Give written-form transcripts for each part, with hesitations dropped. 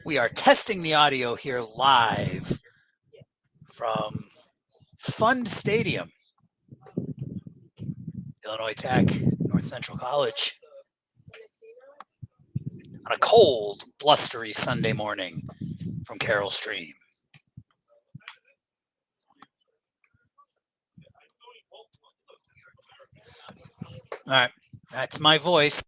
We are testing the audio here live from Pfund Stadium, Illinois Tech, North Central College, on a cold, blustery Sunday morning from Carroll Stream. All right, that's my voice.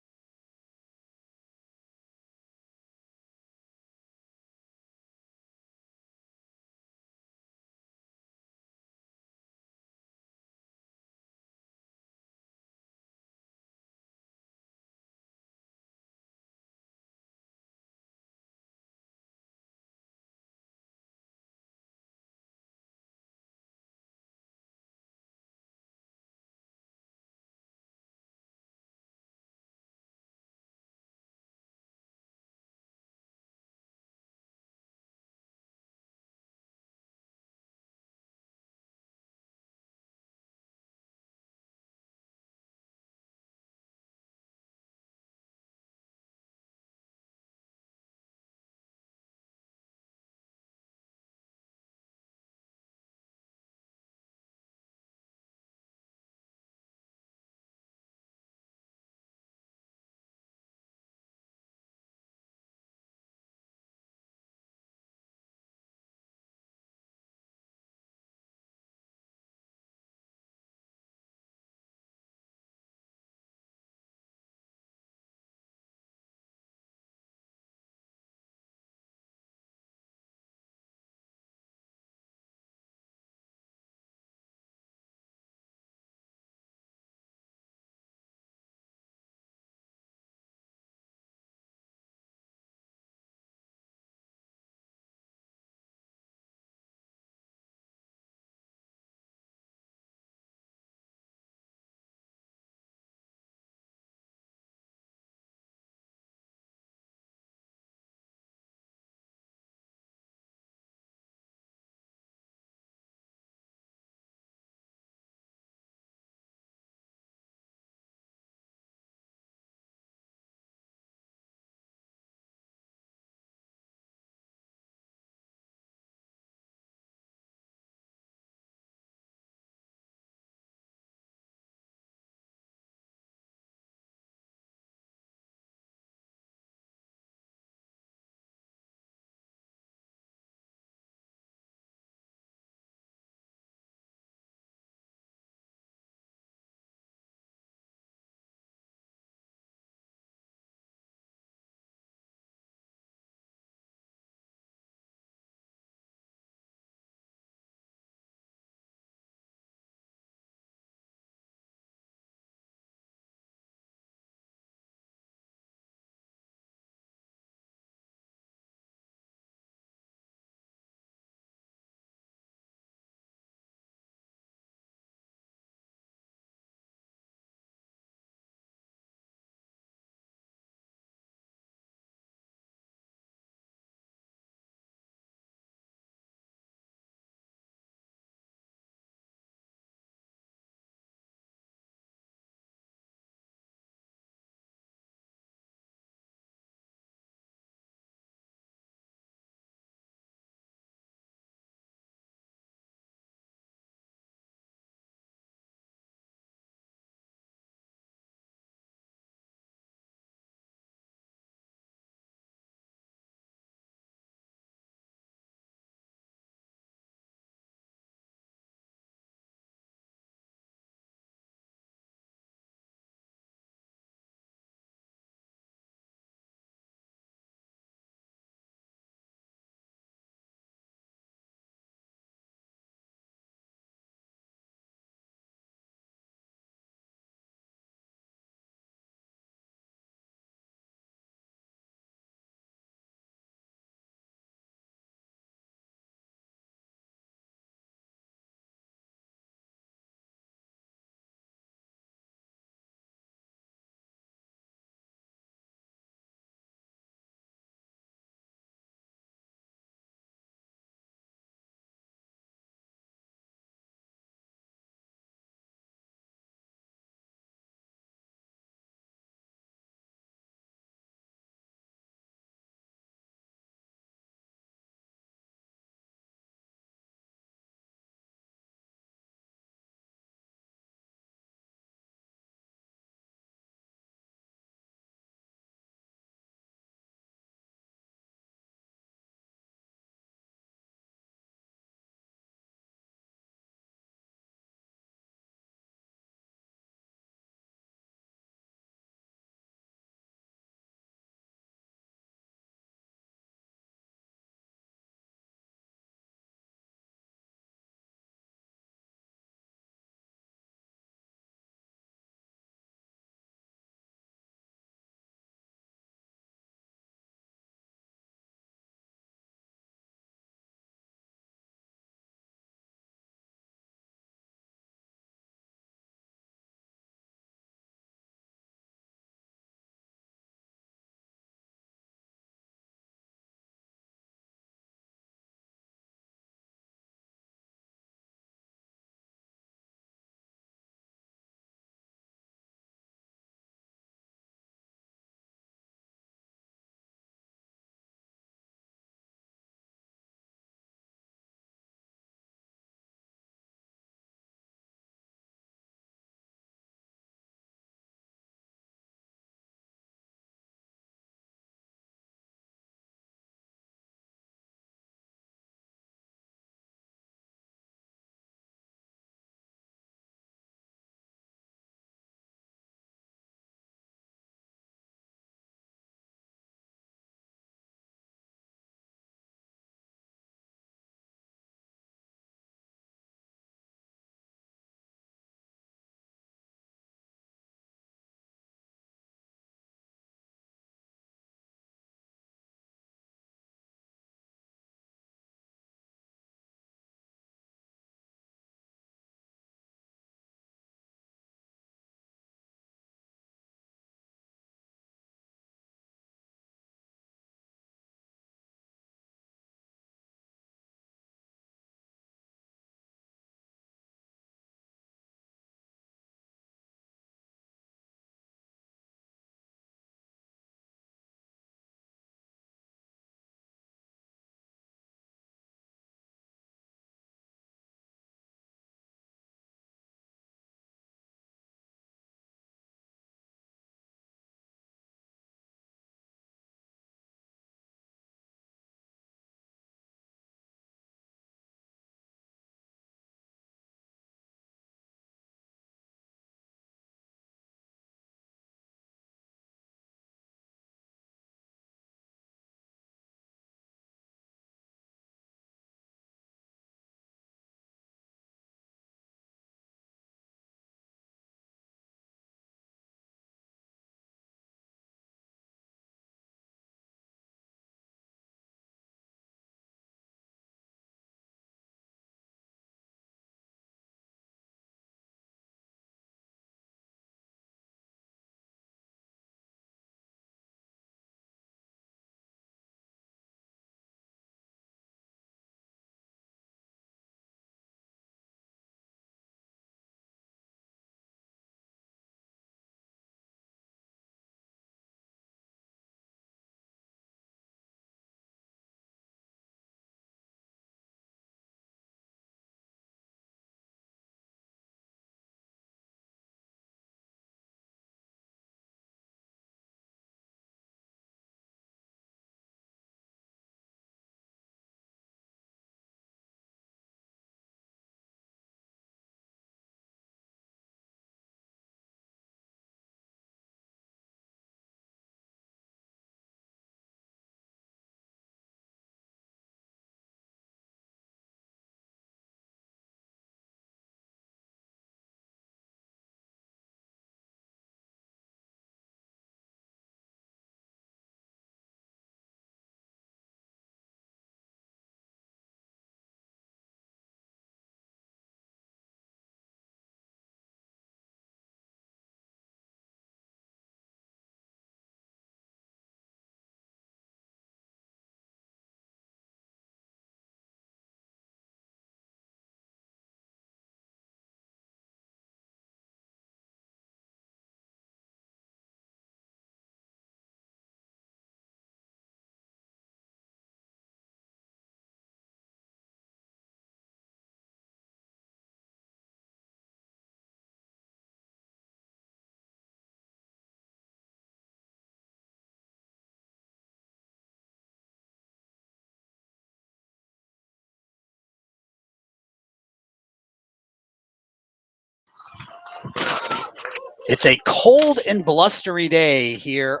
It's a cold and blustery day here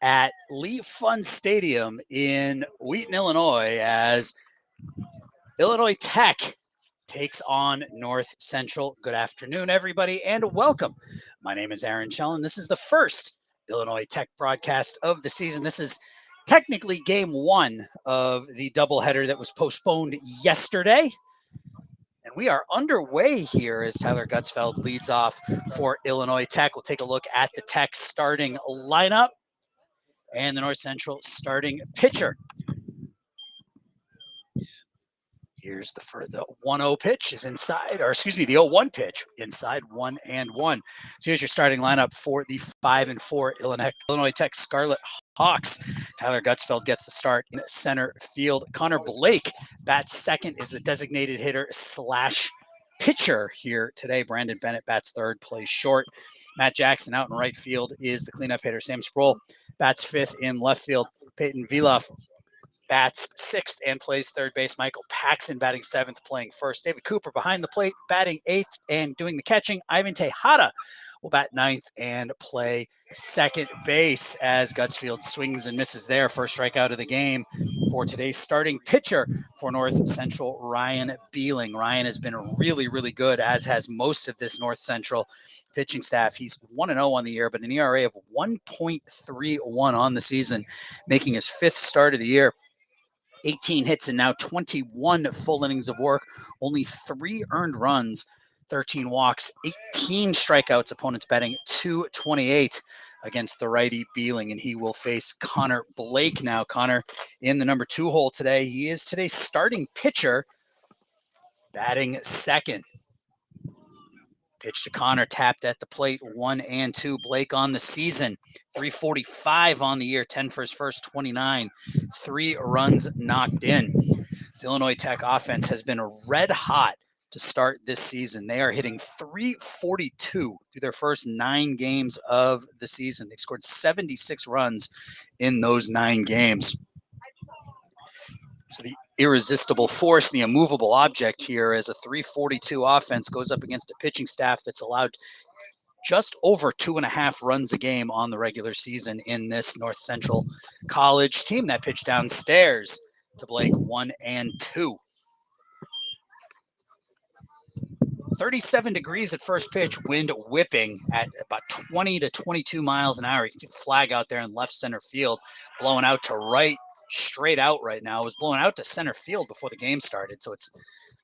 at Pfund Stadium in Wheaton, Illinois, as Illinois Tech takes on North Central. Good afternoon, everybody, and welcome. My name is Aaron Schellen. This is the first Illinois Tech broadcast of the season. This is technically game one of the doubleheader that was postponed yesterday. And we are underway here as Tyler Gutzfeld leads off for Illinois Tech. We'll take a look at the Tech starting lineup and the North Central starting pitcher. Here's the 1-0 pitch is inside, or excuse me, the 0-1 pitch inside 1-1. So here's your starting lineup for the 5-4 Illinois Tech Scarlet Hawks. Tyler Gutzfeld gets the start in center field. Connor Blake bats second, is the designated hitter / pitcher here today. Brandon Bennett bats third, plays short. Matt Jackson out in right field is the cleanup hitter. Sam Sproul bats fifth in left field. Peyton Viloff bats sixth and plays third base. Michael Paxson batting seventh, playing first. David Cooper behind the plate, batting eighth and doing the catching. Ivan Tejada will bat ninth and play second base as Gutzfeld swings and misses there. First strikeout of the game for today's starting pitcher for North Central, Ryan Beeling. Ryan has been really, really good, as has most of this North Central pitching staff. He's 1-0 on the year, but an ERA of 1.31 on the season, making his fifth start of the year. 18 hits and now 21 full innings of work, only 3 earned runs, 13 walks, 18 strikeouts, opponents batting .228 against the righty Beeling, and he will face Connor Blake now. Connor in the number 2 hole today. He is today's starting pitcher, batting second. Pitch to Connor, tapped at the plate, 1-2. Blake on the season, 345 on the year, 10 for his first 29, 3 runs knocked in. The Illinois Tech offense has been red hot to start this season. They are hitting .342 through their first 9 games of the season. They've scored 76 runs in those 9 games. So the irresistible force, the immovable object here, as a .342 offense goes up against a pitching staff that's allowed just over 2.5 runs a game on the regular season in this North Central College team. That pitch downstairs to Blake, 1-2. 37 degrees at first pitch, wind whipping at about 20 to 22 miles an hour. You can see the flag out there in left center field, blowing out to right, straight out right now. It was blowing out to center field before the game started, so it's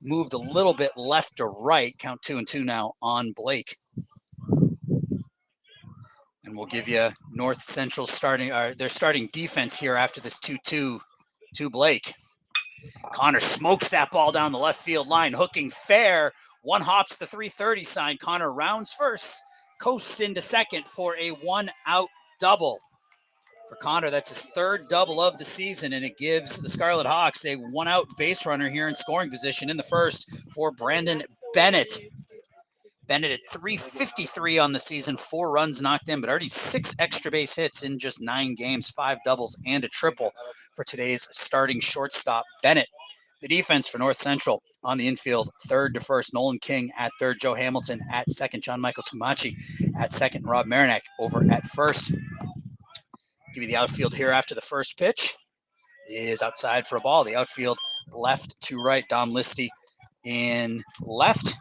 moved a little bit left to right. Count 2-2 now on Blake. And we'll give you North Central starting their starting defense here after this 2-2 to Blake. Connor smokes that ball down the left field line, hooking fair. One hops the 330 sign. Connor rounds first, coasts into second for a 1-out double. For Connor, that's his 3rd double of the season, and it gives the Scarlet Hawks a 1-out base runner here in scoring position in the first for Brandon Bennett. Bennett at .353 on the season, 4 runs knocked in, but already 6 extra base hits in just 9 games, 5 doubles and a triple for today's starting shortstop, Bennett. The defense for North Central on the infield, 3rd to 1st, Nolan King at 3rd, Joe Hamilton at 2nd, John Michael Sumachi at 2nd, Rob Marinak over at 1st. Give you the outfield here after the first pitch. Is outside for a ball. The outfield left to right, Dom Listy in left.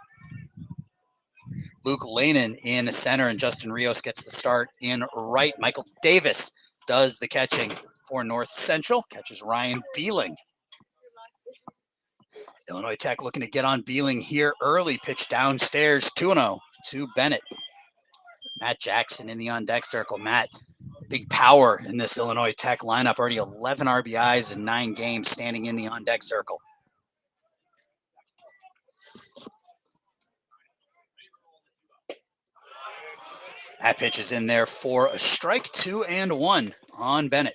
Luke Lanin in center, and Justin Rios gets the start in right. Michael Davis does the catching for North Central. Catches Ryan Beeling. Illinois Tech looking to get on Beeling here early. Pitch downstairs, 2-0 to Bennett. Matt Jackson in the on-deck circle. Matt, big power in this Illinois Tech lineup. Already 11 RBIs in 9 games standing in the on-deck circle. That pitch is in there for a strike, 2-1 on Bennett.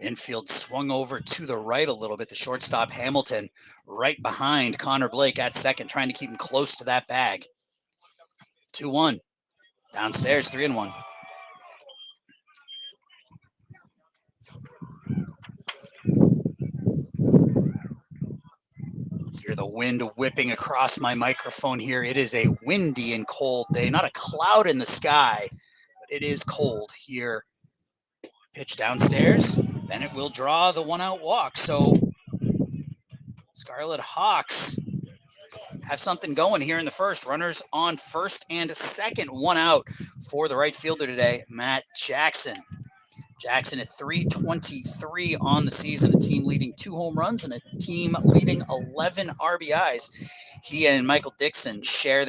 Infield swung over to the right a little bit. The shortstop, Hamilton, right behind Connor Blake at second, trying to keep him close to that bag. 2-1. Downstairs, 3-1. Hear the wind whipping across my microphone here. It is a windy and cold day. Not a cloud in the sky, but it is cold here. Pitch downstairs. Bennett will draw the 1-out walk. So Scarlet Hawks have something going here in the first. Runners on first and second. 1 out for the right fielder today, Matt Jackson. Jackson at .323 on the season, a team leading 2 home runs and a team leading 11 RBIs. He and Michael Dixon share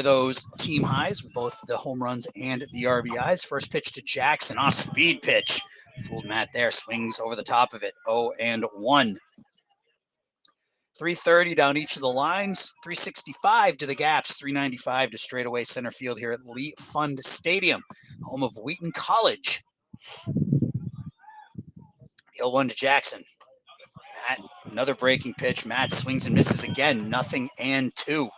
those team highs with both the home runs and the RBIs. First pitch to Jackson, off speed pitch. Fooled Matt there, swings over the top of it. 0-1. 330 down each of the lines, 365 to the gaps, 395 to straightaway center field here at Pfund Stadium, home of Wheaton College. The 0-1 to Jackson. Matt, another breaking pitch. Matt swings and misses again, 0-2.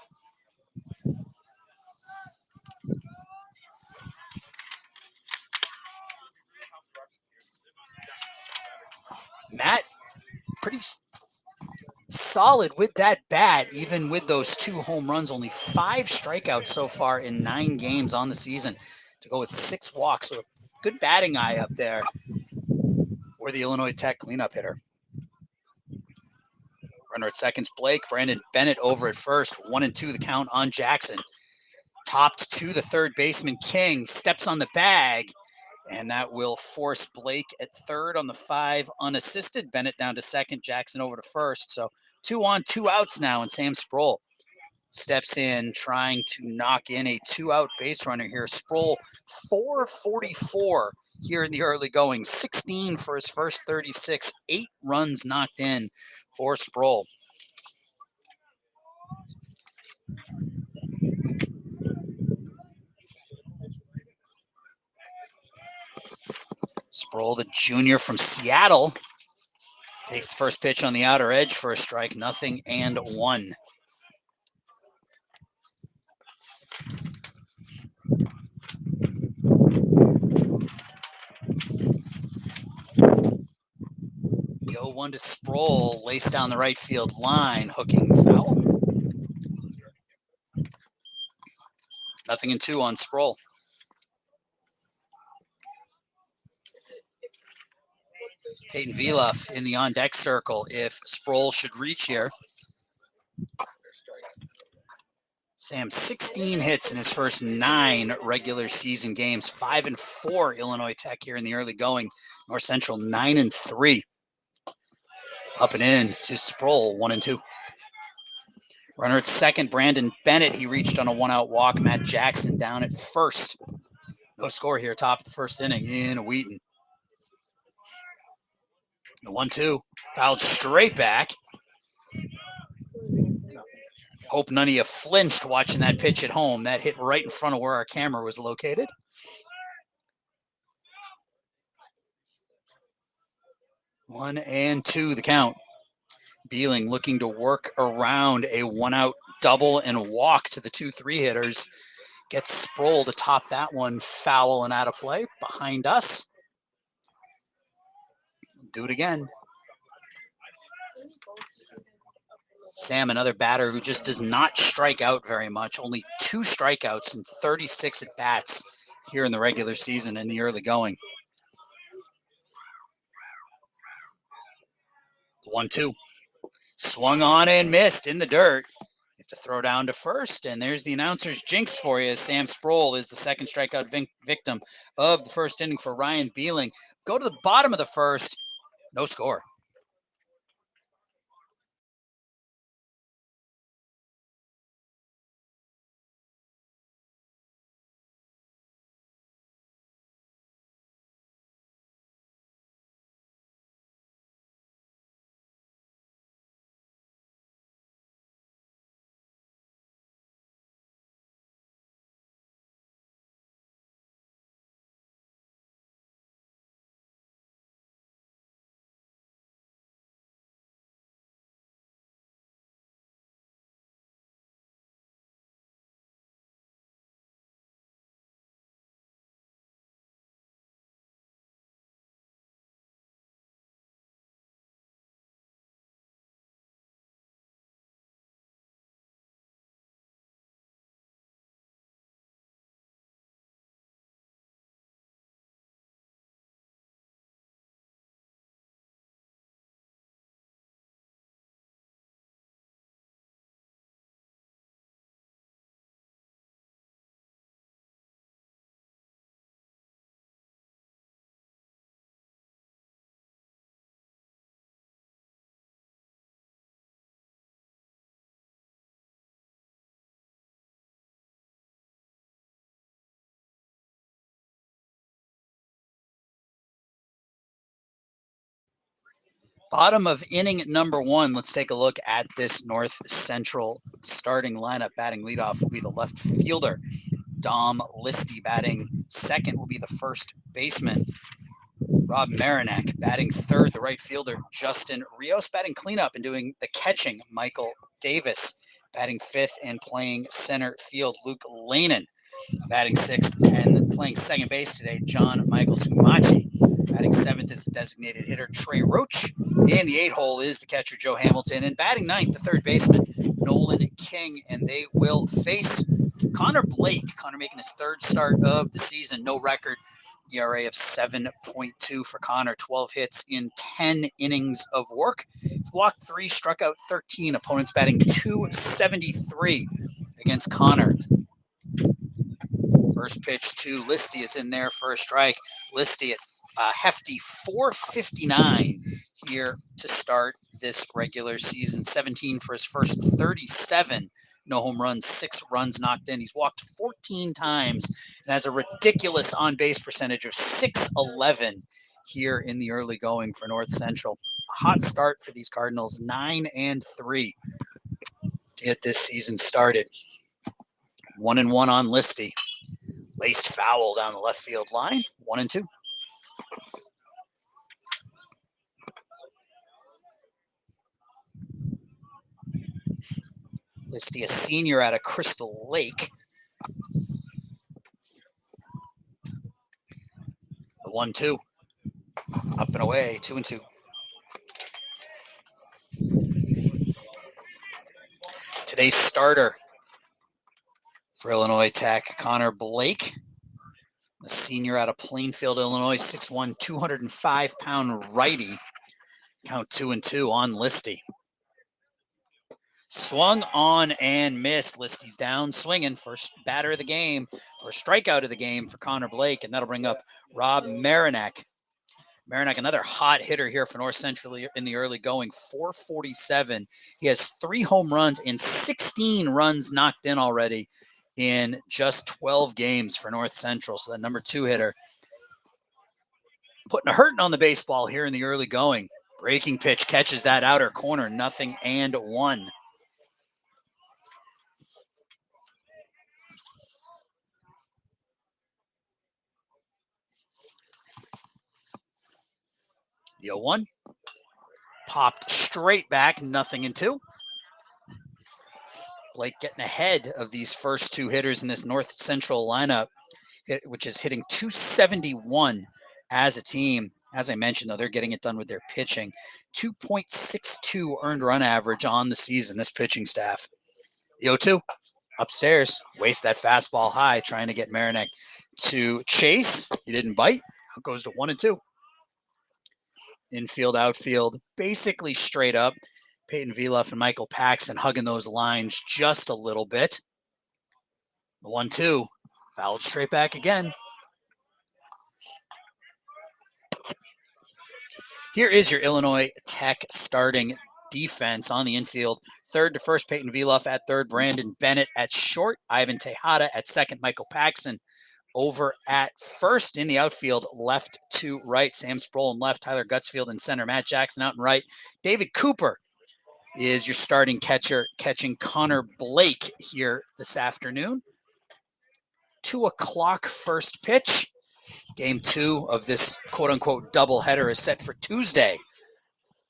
Matt, pretty solid with that bat, even with those 2 home runs, only 5 strikeouts so far in 9 games on the season to go with 6 walks. So a good batting eye up there for the Illinois Tech cleanup hitter. Runner at second's Blake. Brandon Bennett over at first. 1-2 the count on Jackson. Topped to the third baseman King. Steps on the bag. And that will force Blake at third on the 5 unassisted. Bennett down to second. Jackson over to first. So 2 on, 2 outs now. And Sam Sproul steps in trying to knock in a 2-out base runner here. Sproul 444 here in the early going. 16 for his first 36. 8 runs knocked in for Sproul. Sproul, the junior from Seattle, takes the first pitch on the outer edge for a strike. 0-1. The 0-1 to Sproul, laced down the right field line, hooking foul. 0-2 on Sproul. Peyton Vieloff in the on-deck circle if Sproul should reach here. Sam, 16 hits in his first 9 regular season games. 5-4 Illinois Tech here in the early going. North Central 9-3. Up and in to Sproul, 1-2. Runner at second, Brandon Bennett. He reached on a 1-out walk. Matt Jackson down at first. No score here, top of the first inning in Wheaton. The 1-2, fouled straight back. Hope none of you flinched watching that pitch at home. That hit right in front of where our camera was located. One and two, the count. Beeling looking to work around a 1-out double and walk to the 2-3 hitters. Gets Sproul to top that one, foul and out of play. Behind us. Do it again. Sam, another batter who just does not strike out very much. Only 2 strikeouts and 36 at-bats here in the regular season in the early going. 1-2. Swung on and missed in the dirt. You have to throw down to first, and there's the announcer's jinx for you. Sam Sproul is the second strikeout victim of the first inning for Ryan Beeling. Go to the bottom of the first. No score. Bottom of inning number 1. Let's take a look at this North Central starting lineup. Batting leadoff will be the left fielder, Dom Listy. Batting second will be the first baseman, Rob Marinak. Batting third, the right fielder, Justin Rios. Batting cleanup and doing the catching, Michael Davis. Batting fifth and playing center field, Luke Lanin. Batting sixth and playing second base today, John Michael Sumachi. Batting seventh is the designated hitter, Trey Roach. In the 8-hole is the catcher, Joe Hamilton. And batting ninth, the third baseman, Nolan King. And they will face Connor Blake. Connor making his third start of the season. No record. ERA of 7.2 for Connor. 12 hits in 10 innings of work. He's walked 3, struck out 13. Opponents batting .273 against Connor. First pitch to Listy is in there for a strike. Listy at hefty 459 here to start this regular season. 17 for his first 37. No home runs, 6 runs knocked in. He's walked 14 times and has a ridiculous on-base percentage of .611 here in the early going for North Central. A hot start for these Cardinals, 9-3 to get this season started. 1-1 on Listy. Laced foul down the left field line, 1-2. Listy, a senior out of Crystal Lake. The 1-2. Up and away, 2-2. Today's starter for Illinois Tech, Connor Blake, a senior out of Plainfield, Illinois, 6'1", 205-pound righty. Count 2-2 on Listy. Swung on and missed. Listy's down swinging. First batter of the game, or strikeout of the game for Connor Blake, and that'll bring up Rob Marinak. Marinak, another hot hitter here for North Central in the early going, 447. He has 3 home runs and 16 runs knocked in already in just 12 games for North Central. So that number 2 hitter putting a hurting on the baseball here in the early going. Breaking pitch catches that outer corner, 0-1. The 0-1 popped straight back, 0-2. Blake getting ahead of these first 2 hitters in this North Central lineup, which is hitting .271 as a team. As I mentioned, though, they're getting it done with their pitching. 2.62 earned run average on the season, this pitching staff. The 0-2 upstairs, waste that fastball high, trying to get Marinak to chase. He didn't bite. It goes to 1-2. Infield, outfield, basically straight up. Peyton Vieluff and Michael Paxton hugging those lines just a little bit. The 1-2, fouled straight back again. Here is your Illinois Tech starting defense on the infield. Third to first, Peyton Vieluff. At third, Brandon Bennett. At short, Ivan Tejada. At second, Michael Paxton. Over at first in the outfield, left to right, Sam Sproul in left, Tyler Gutsfield in center, Matt Jackson out in right. David Cooper is your starting catcher, catching Connor Blake here this afternoon. 2 o'clock first pitch. Game 2 of this quote-unquote doubleheader is set for Tuesday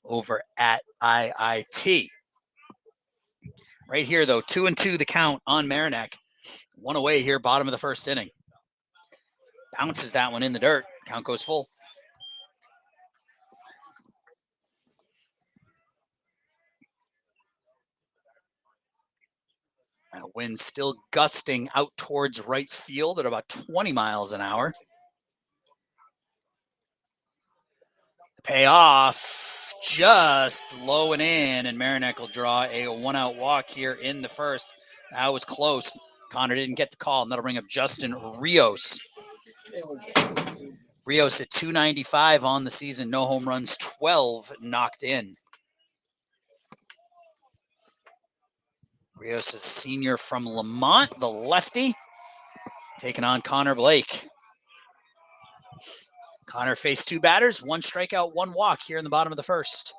over at IIT. Right here, though, 2-2 the count on Marinak. 1 away here, bottom of the first inning. Bounces that one in the dirt. Count goes full. That wind still gusting out towards right field at about 20 miles an hour. The payoff just low and in, and Marinak will draw a 1-out walk here in the first. That was close. Connor didn't get the call, and that'll bring up Justin Rios. Rios at .295 on the season, no home runs, 12 knocked in. Rios is senior from Lamont, the lefty, taking on Connor Blake. Connor faced 2 batters, 1 strikeout, 1 walk here in the bottom of the first.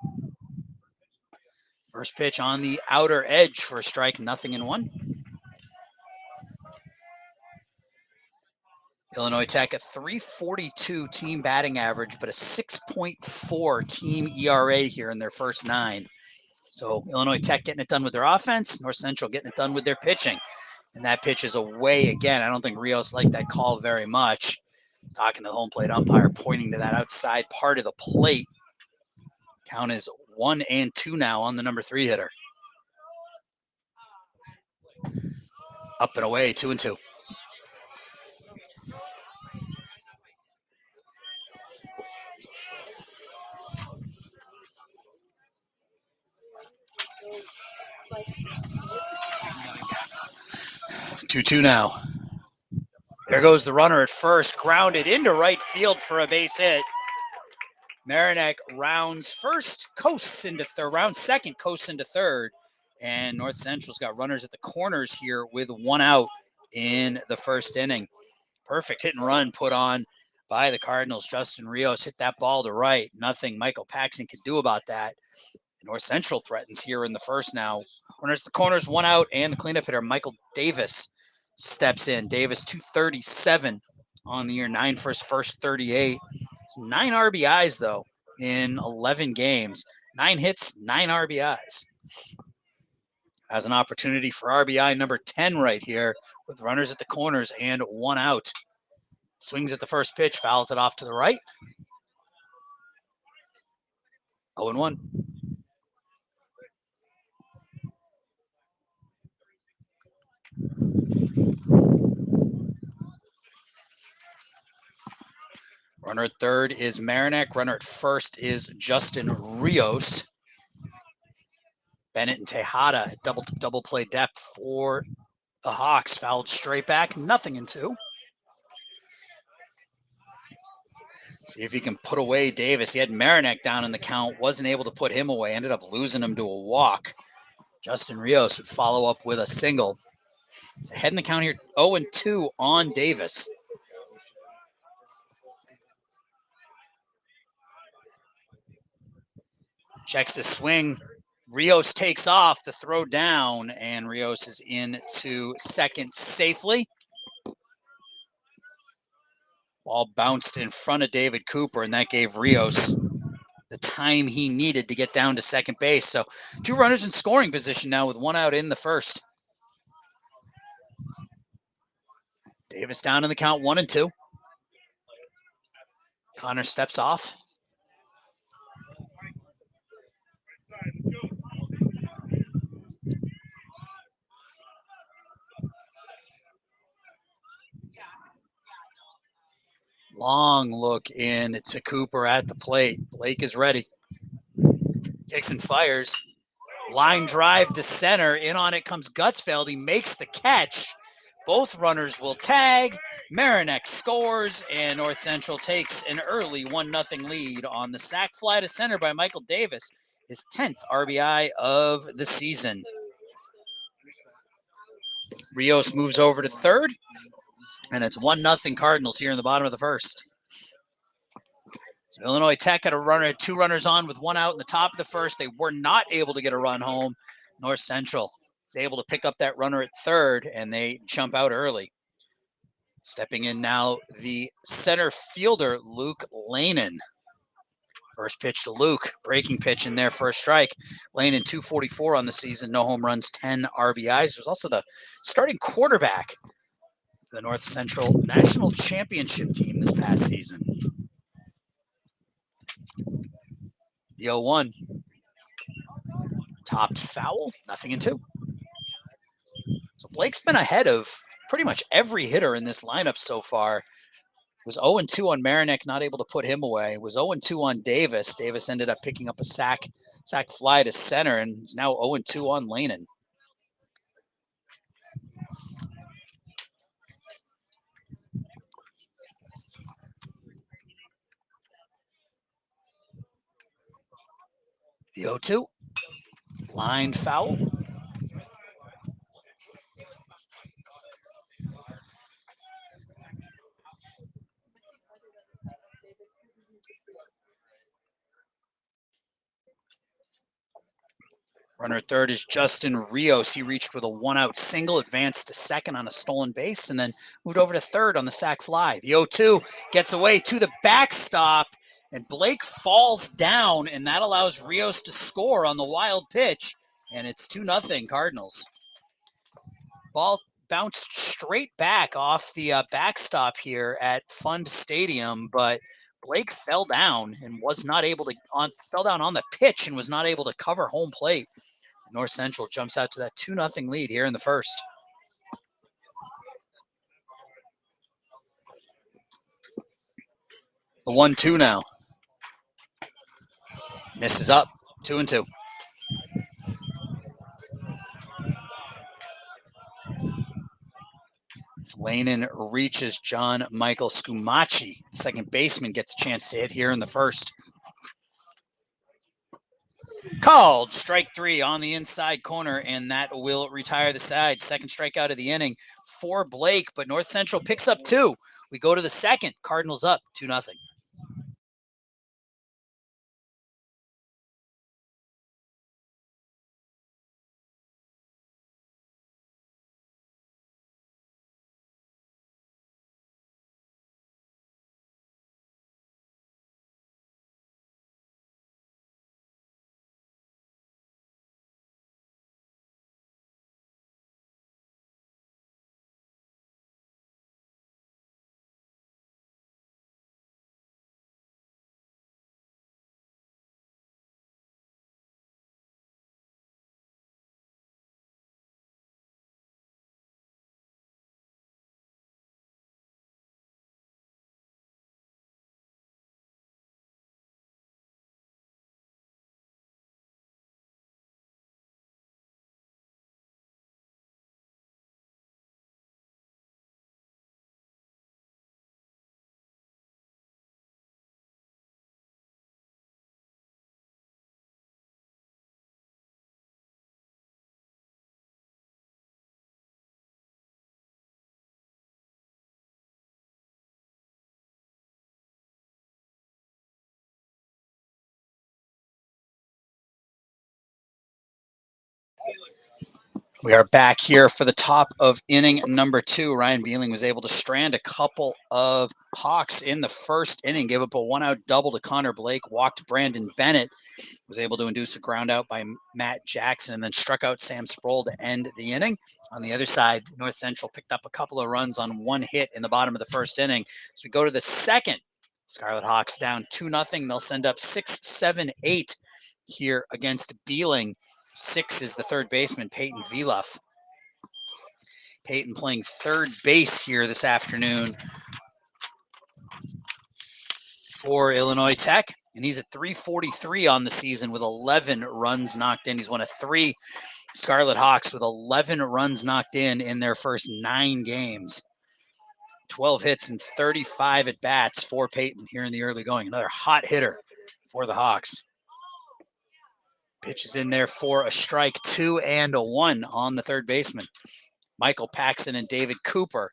First pitch on the outer edge for a strike, 0-1. Illinois Tech, a 3.42 team batting average, but a 6.4 team ERA here in their first 9. So Illinois Tech getting it done with their offense, North Central getting it done with their pitching. And that pitch is away again. I don't think Rios liked that call very much. Talking to the home plate umpire, pointing to that outside part of the plate. Count is 1-2 now on the number 3 hitter. Up and away, 2-2. Two now. There goes the runner at first, grounded into right field for a base hit. Marinak rounds first, coasts into third, rounds second, coasts into third. And North Central's got runners at the corners here with 1 out in the first inning. Perfect hit and run put on by the Cardinals. Justin Rios hit that ball to right. Nothing Michael Paxton could do about that. North Central threatens here in the first now. Runners at the corners, 1 out, and the cleanup hitter, Michael Davis, steps in. Davis, 237 on the year, 9 for his first 38. 9 RBIs, though, in 11 games. 9 hits, 9 RBIs. Has an opportunity for RBI number 10 right here with runners at the corners and 1 out. Swings at the first pitch, fouls it off to the right. 0-1. Runner at third is Marinak. Runner at first is Justin Rios. Bennett and Tejada at double play depth for the Hawks. Fouled straight back, 0-2. See if he can put away Davis. He had Marinak down in the count, wasn't able to put him away, ended up losing him to a walk. Justin Rios would follow up with a single. He's ahead in the count here, 0-2 on Davis. Checks the swing. Rios takes off, the throw down, and Rios is into second safely. Ball bounced in front of David Cooper, and that gave Rios the time he needed to get down to second base. So 2 runners in scoring position now with 1 out in the first. Davis down in the count, 1-2. Connor steps off. Long look in to Cooper at the plate. Blake is ready. Kicks and fires. Line drive to center. In on it comes Gutsfeld. He makes the catch. Both runners will tag. Marinak scores, and North Central takes an early 1-0 lead on the sac fly to center by Michael Davis, his 10th RBI of the season. Rios moves over to third, and it's 1-0 Cardinals here in the bottom of the first. So Illinois Tech had 2 runners on with 1 out in the top of the first. They were not able to get a run home. North Central is able to pick up that runner at third, and they jump out early. Stepping in now, the center fielder, Luke Lanin. First pitch to Luke, breaking pitch in there for a strike. Lanin, 244 on the season, no home runs, 10 RBIs. There's also the starting quarterback for the North Central National Championship team this past season. The 0-1. Topped foul, 0-2. So Blake's been ahead of pretty much every hitter in this lineup so far. Was 0-2 on Marinak, not able to put him away. Was 0-2 on Davis. Davis ended up picking up a sac fly to center, and is now 0-2 on Lanin. The 0-2. Line foul. Runner at third is Justin Rios. He reached with a one-out single, advanced to second on a stolen base, and then moved over to third on the sac fly. The 0-2 gets away to the backstop, and Blake falls down, and that allows Rios to score on the wild pitch, and it's 2-0 Cardinals. Ball bounced straight back off the backstop here at Pfund Stadium, but Blake fell down and was not able to fell down on the pitch and was not able to cover home plate. North Central jumps out to that 2-0 lead here in the first. The 1-2 now. Misses up, 2-2. Flanen reaches John Michael Scumaci. Second baseman gets a chance to hit here in the first. Called strike three on the inside corner, and that will retire the side. Second strikeout of the inning for Blake, but North Central picks up two. We go to the second. Cardinals up 2-0. We are back here for the top of inning number two. Ryan Beeling was able to strand a couple of Hawks in the first inning, gave up a one-out double to Connor Blake, walked Brandon Bennett, was able to induce a ground out by Matt Jackson, and then struck out Sam Sproul to end the inning. On the other side, North Central picked up a couple of runs on one hit in the bottom of the first inning. So we go to the second. Scarlet Hawks down 2-0. They'll send up 6, 7, 8 here against Beeling. 6 is the third baseman, Peyton Viluff. Peyton playing third base here this afternoon for Illinois Tech. And he's at 343 on the season with 11 runs knocked in. He's one of 3 Scarlet Hawks with 11 runs knocked in their first 9 games. 12 hits and 35 at bats for Peyton here in the early going. Another hot hitter for the Hawks. Pitches in there for a strike, 2 and a 1 on the third baseman. Michael Paxton and David Cooper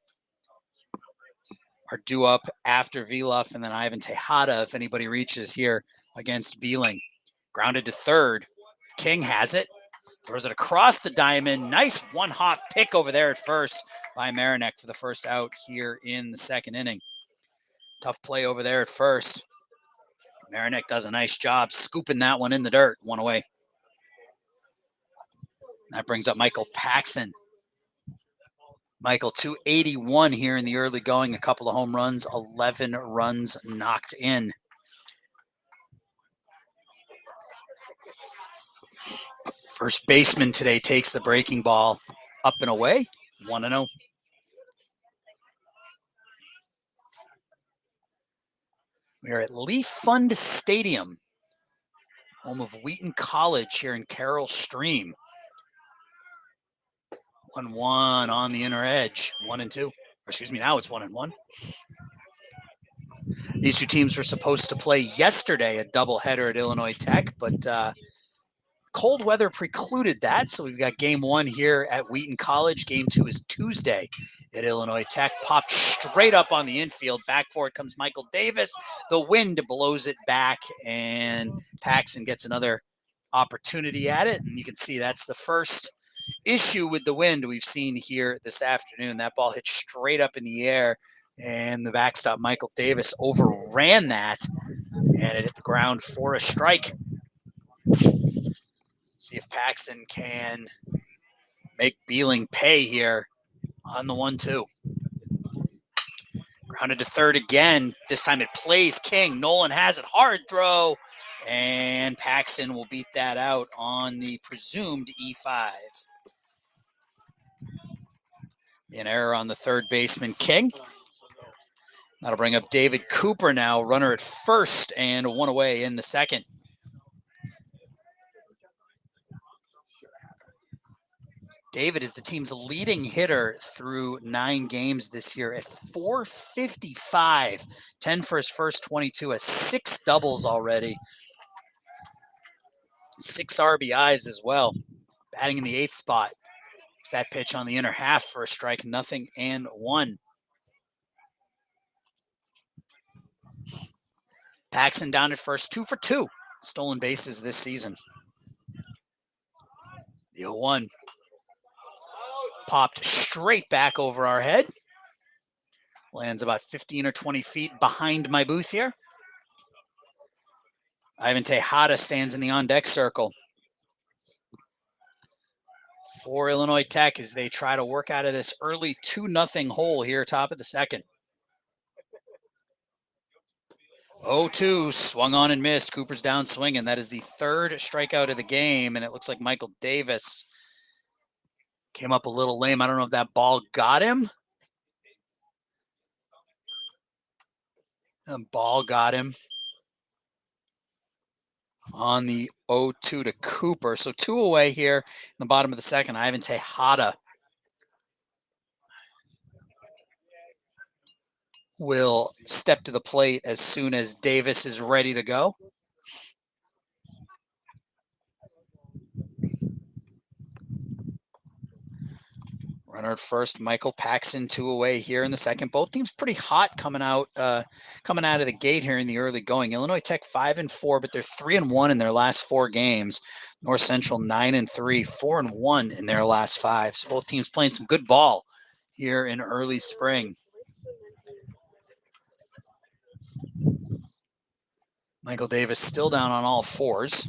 are due up after Viluff, and then Ivan Tejada if anybody reaches here against Beeling. Grounded to third. King has it. Throws it across the diamond. Nice one-hop pick over there at first by Marinek for the first out here in the second inning. Tough play over there at first. Marinek does a nice job scooping that one in the dirt. One away. That brings up Michael Paxton. Michael, 281 here in the early going. A couple of home runs, 11 runs knocked in. First baseman today takes the breaking ball up and away. 1-0. We are at Pfund Stadium, home of Wheaton College here in Carroll Stream. 1-1 on the inner edge. 1-2. Excuse me, now it's 1-1. These two teams were supposed to play yesterday, a doubleheader at Illinois Tech, but cold weather precluded that. So we've got game 1 here at Wheaton College. Game 2 is Tuesday at Illinois Tech. Popped straight up on the infield. Back for it comes Michael Davis. The wind blows it back, and Paxton gets another opportunity at it. And you can see that's the first issue with the wind we've seen here this afternoon. That ball hit straight up in the air, and the backstop, Michael Davis, overran that, and it hit the ground for a strike. See if Paxton can make Beeling pay here on the 1-2. Grounded to third again. This time it plays King. Nolan has it. Hard throw. And Paxton will beat that out on the presumed E5. An error on the third baseman, King. That'll bring up David Cooper now, runner at first, and one away in the second. David is the team's leading hitter through 9 games this year at .455, 10 for his first 22, has 6 doubles already, 6 RBIs as well. Batting in the 8th spot. Makes that pitch on the inner half for a strike, 0-1. Paxton down at first, 2 for 2 stolen bases this season. The 0-1 popped straight back over our head. Lands about 15 or 20 feet behind my booth here. Ivan Tejada stands in the on-deck circle for Illinois Tech as they try to work out of this early 2-0 hole here, top of the second. 0-2, swung on and missed. Cooper's down swinging. That is the 3rd strikeout of the game, and it looks like Michael Davis came up a little lame. I don't know if that ball got him. The ball got him on the 0-2 to Cooper. So 2 away here in the bottom of the second. Ivan Tejada will step to the plate as soon as Davis is ready to go. Runner at first, Michael Paxton, 2 away here in the second. Both teams pretty hot coming out of the gate here in the early going. Illinois Tech 5-4, but they're 3-1 in their last 4 games. North Central 9-3, 4-1 in their last 5. So both teams playing some good ball here in early spring. Michael Davis still down on all 4s.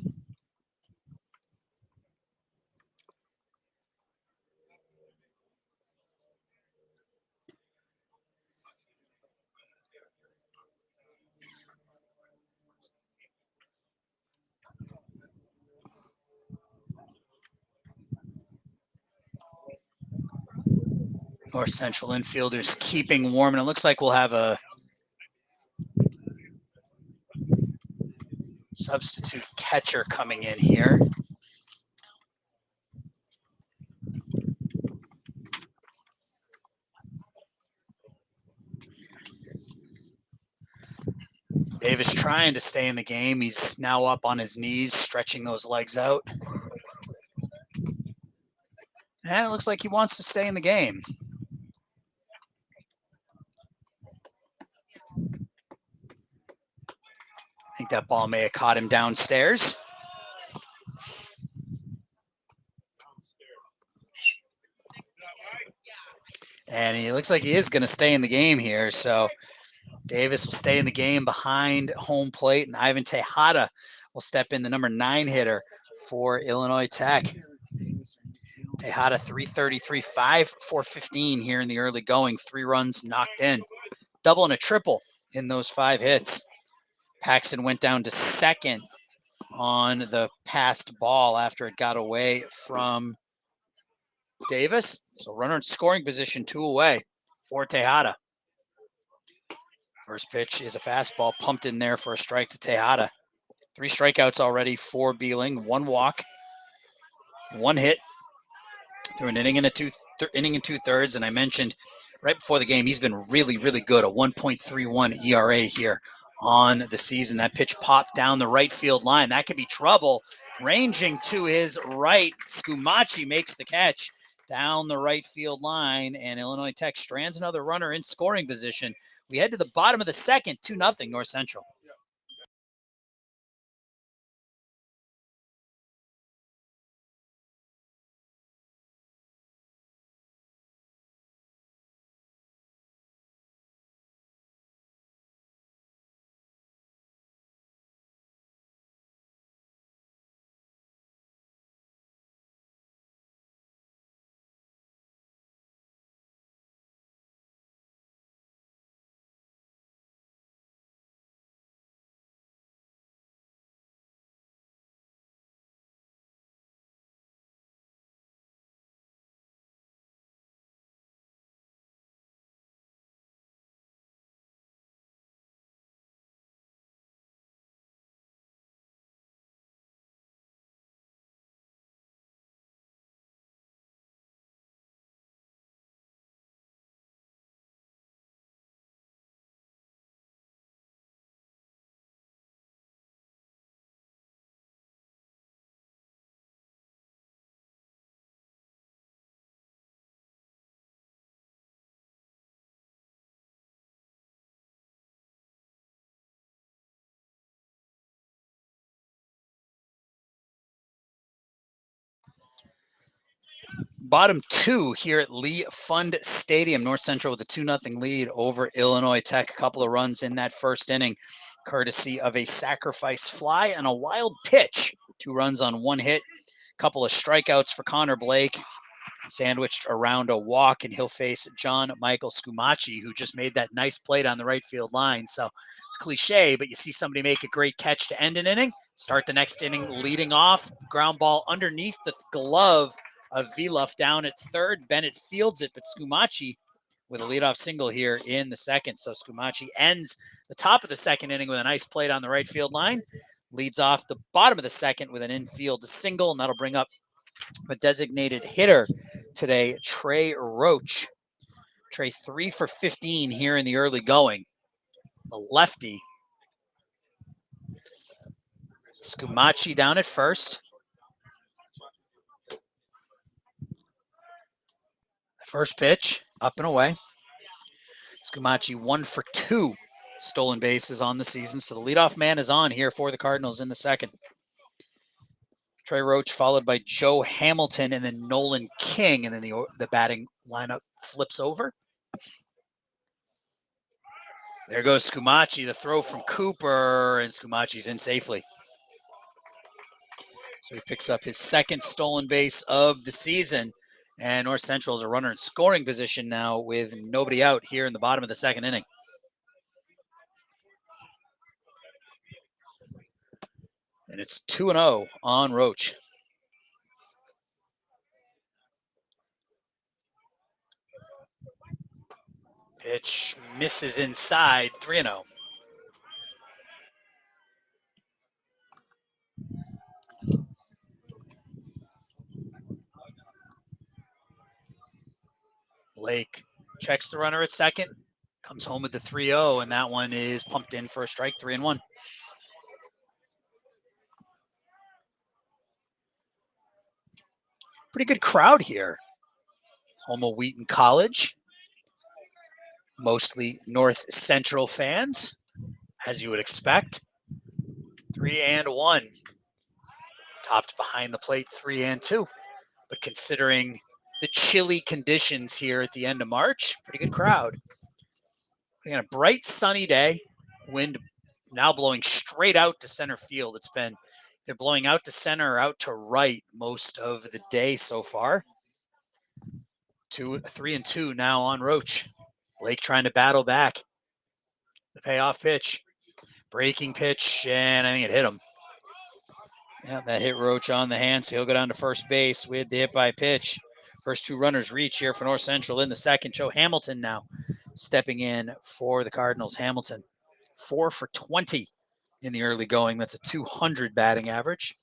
North Central infielders keeping warm, and it looks like we'll have a substitute catcher coming in here. Davis trying to stay in the game. He's now up on his knees, stretching those legs out. And it looks like he wants to stay in the game. I think that ball may have caught him downstairs. And he looks like he is going to stay in the game here. So Davis will stay in the game behind home plate, and Ivan Tejada will step in, the number 9 hitter for Illinois Tech. Tejada 333, 5 for 15 here in the early going. 3 runs knocked in. Double and a triple in those 5 hits. Paxton went down to second on the passed ball after it got away from Davis. So runner in scoring position, 2 away for Tejada. First pitch is a fastball pumped in there for a strike to Tejada. 3 strikeouts already for Beeling. 1 walk, 1 hit through an inning and 2/3. And I mentioned right before the game, he's been really, really good. A 1.31 ERA here on the season. That pitch popped down the right field line. That could be trouble. Ranging to his right, Scumaci makes the catch down the right field line, and Illinois Tech strands another runner in scoring position. We head to the bottom of the second, 2-0 North Central. Bottom two here at Pfund Stadium. North Central with a 2-0 lead over Illinois Tech. A couple of runs in that first inning, courtesy of a sacrifice fly and a wild pitch. 2 runs on 1 hit. Couple of strikeouts for Connor Blake, sandwiched around a walk, and he'll face John Michael Scumaci, who just made that nice play down the right field line. So it's cliche, but you see somebody make a great catch to end an inning, start the next inning leading off, ground ball underneath the glove of Viluff down at third. Bennett fields it, but Scumaci with a leadoff single here in the second. So Scumaci ends the top of the second inning with a nice play down the right field line, leads off the bottom of the second with an infield single, and that'll bring up a designated hitter today, Trey Roach. Trey 3 for 15 here in the early going. The lefty. Scumaci down at first. First pitch, up and away. Scumaci 1 for 2 stolen bases on the season. So the leadoff man is on here for the Cardinals in the second. Trey Roach followed by Joe Hamilton and then Nolan King. And then the batting lineup flips over. There goes Scumaci, the throw from Cooper, and Scumaci's in safely. So he picks up his second stolen base of the season. And North Central is a runner in scoring position now with nobody out here in the bottom of the second inning. And it's 2-0 on Roach. Pitch misses inside, 3-0. Blake checks the runner at second, comes home with the 3-0, and that one is pumped in for a strike, 3-1. Pretty good crowd here. Home of Wheaton College. Mostly North Central fans, as you would expect. 3-1. Topped behind the plate, 3-2. But considering the chilly conditions here at the end of March, pretty good crowd. Again, a bright sunny day, wind now blowing straight out to center field. It's been either blowing out to center or out to right most of the day so far. 3-2 now on Roach. Blake trying to battle back. The payoff pitch, breaking pitch, and I think it hit him. Yeah, that hit Roach on the hand, so he'll go down to first base with the hit by pitch. First 2 runners reach here for North Central in the second. Joe Hamilton now stepping in for the Cardinals. Hamilton 4 for 20 in the early going. That's a 200 batting average.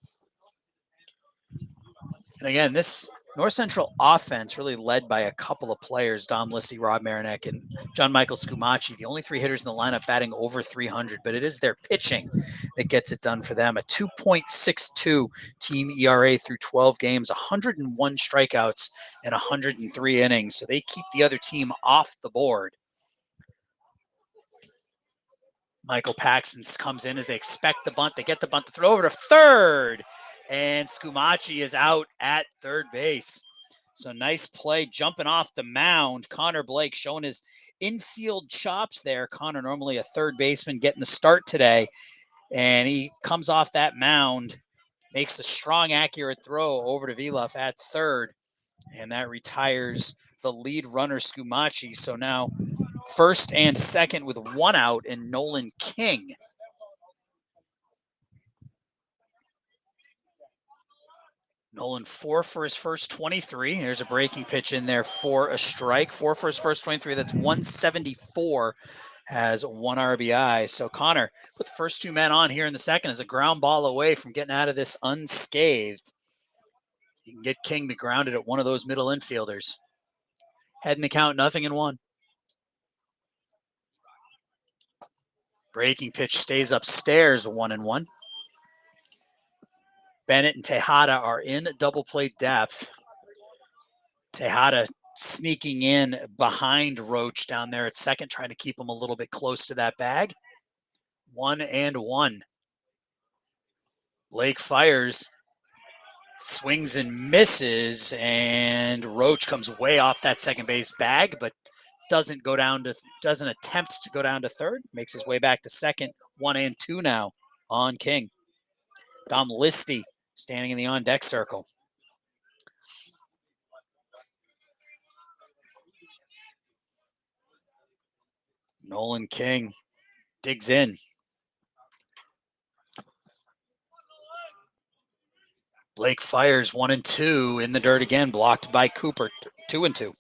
And again, this North Central offense really led by a couple of players, Dom Lissy, Rob Marinek, and John Michael Scumaci, the only 3 hitters in the lineup batting over 300, but it is their pitching that gets it done for them. A 2.62 team ERA through 12 games, 101 strikeouts, and 103 innings. So they keep the other team off the board. Michael Paxton comes in as they expect the bunt. They get the bunt to throw over to third. And Scumaci is out at third base. So nice play jumping off the mound. Connor Blake showing his infield chops there. Connor, normally a third baseman, getting the start today. And he comes off that mound, makes a strong, accurate throw over to Viluff at third. And that retires the lead runner, Scumaci. So now first and second with 1 out, and Nolan King. Nolan 4 for his first 23. There's a breaking pitch in there for a strike. 4 for his first 23. That's 174. Has 1 RBI. So Connor put the first 2 men on here in the second as a ground ball away from getting out of this unscathed. You can get King to ground it at one of those middle infielders. Heading the count, 0-1. Breaking pitch stays upstairs, 1-1. Bennett and Tejada are in double play depth. Tejada sneaking in behind Roach down there at second, trying to keep him a little bit close to that bag. 1-1. Blake fires. Swings and misses, and Roach comes way off that second base bag, but doesn't attempt to go down to third. Makes his way back to second. 1 and 2 now on King. Dom Listy standing in the on deck circle. Nolan King digs in. Blake fires 1 and 2 in the dirt again, blocked by Cooper. 2 and 2.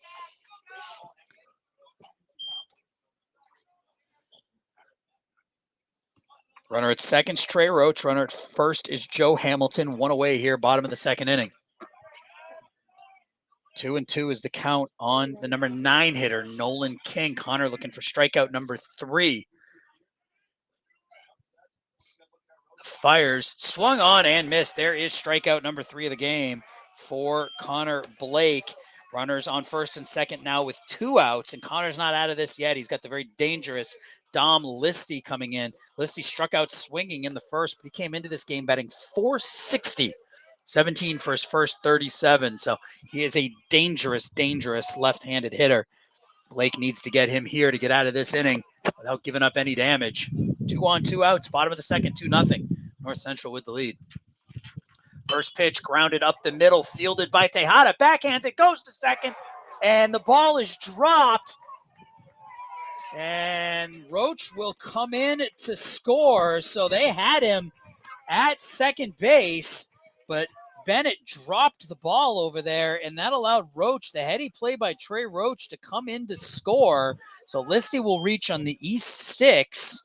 Runner at second is Trey Roach. Runner at first is Joe Hamilton. 1 away here, bottom of the second inning. 2 and 2 is the count on the number 9 hitter, Nolan King. Connor looking for strikeout number 3. Fires, swung on and missed. There is strikeout number 3 of the game for Connor Blake. Runners on first and second now with 2 outs, and Connor's not out of this yet. He's got the very dangerous Dom Listy coming in. Listy struck out swinging in the first, but he came into this game batting .460. 17 for his first 37, so he is a dangerous, dangerous left-handed hitter. Blake needs to get him here to get out of this inning without giving up any damage. 2 on, 2 outs, bottom of the second, 2-0. North Central with the lead. First pitch grounded up the middle, fielded by Tejada. Backhands it, goes to second, and the ball is dropped. And Roach will come in to score, so they had him at second base, but Bennett dropped the ball over there, and that allowed Roach, the heady play by Trey Roach, to come in to score. So Listy will reach on the E6.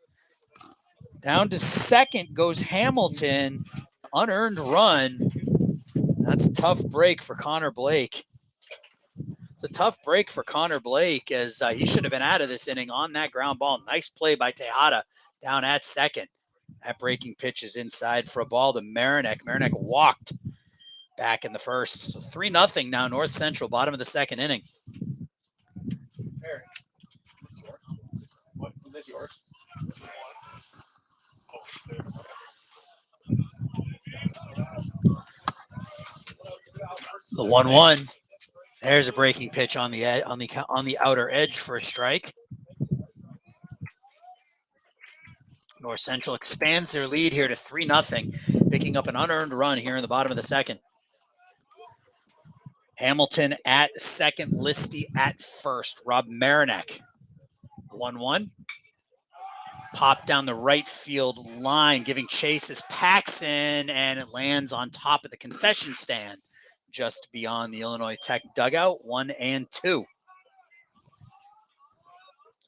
Down to second goes Hamilton. Unearned run. That's a tough break for Connor Blake. It's a tough break for Connor Blake, as he should have been out of this inning on that ground ball. Nice play by Tejada down at second. That breaking pitch is inside for a ball to Marinak. Marinak walked back in the first. So 3-0 now, North Central, bottom of the second inning. Is this yours? The 1-1. There's a breaking pitch on the outer edge for a strike. North Central expands their lead here to 3-0, picking up an unearned run here in the bottom of the second. Hamilton at second, Listy at first. Rob Marinak. 1-1. Pop down the right field line, giving chase as Paxson, and it lands on top of the concession stand just beyond the Illinois Tech dugout. 1 and 2.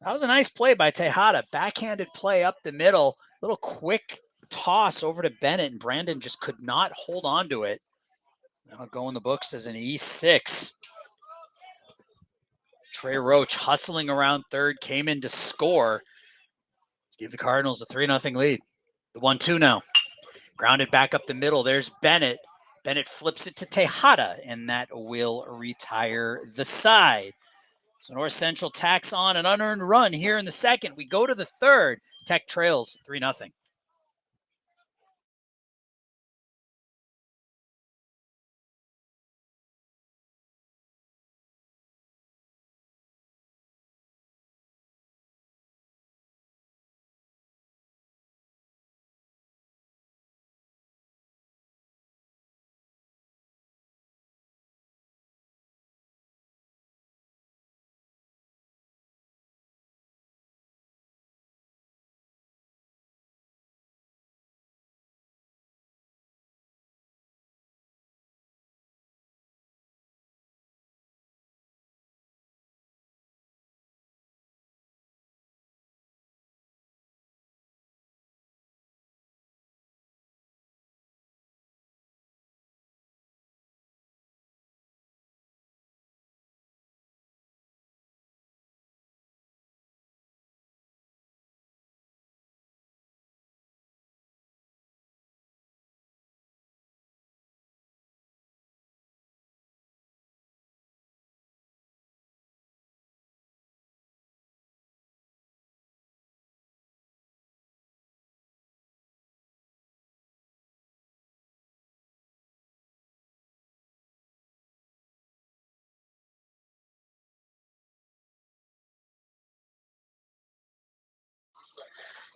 That was a nice play by Tejada. Backhanded play up the middle. Little quick toss over to Bennett, and Brandon just could not hold on to it. That'll go in the books as an E6. Trey Roach hustling around third, came in to score. Give the Cardinals a 3-0 lead. The 1-2 now. Grounded back up the middle. There's Bennett. Bennett flips it to Tejada, and that will retire the side. So North Central tacks on an unearned run here in the second. We go to the third. Tech trails 3-0.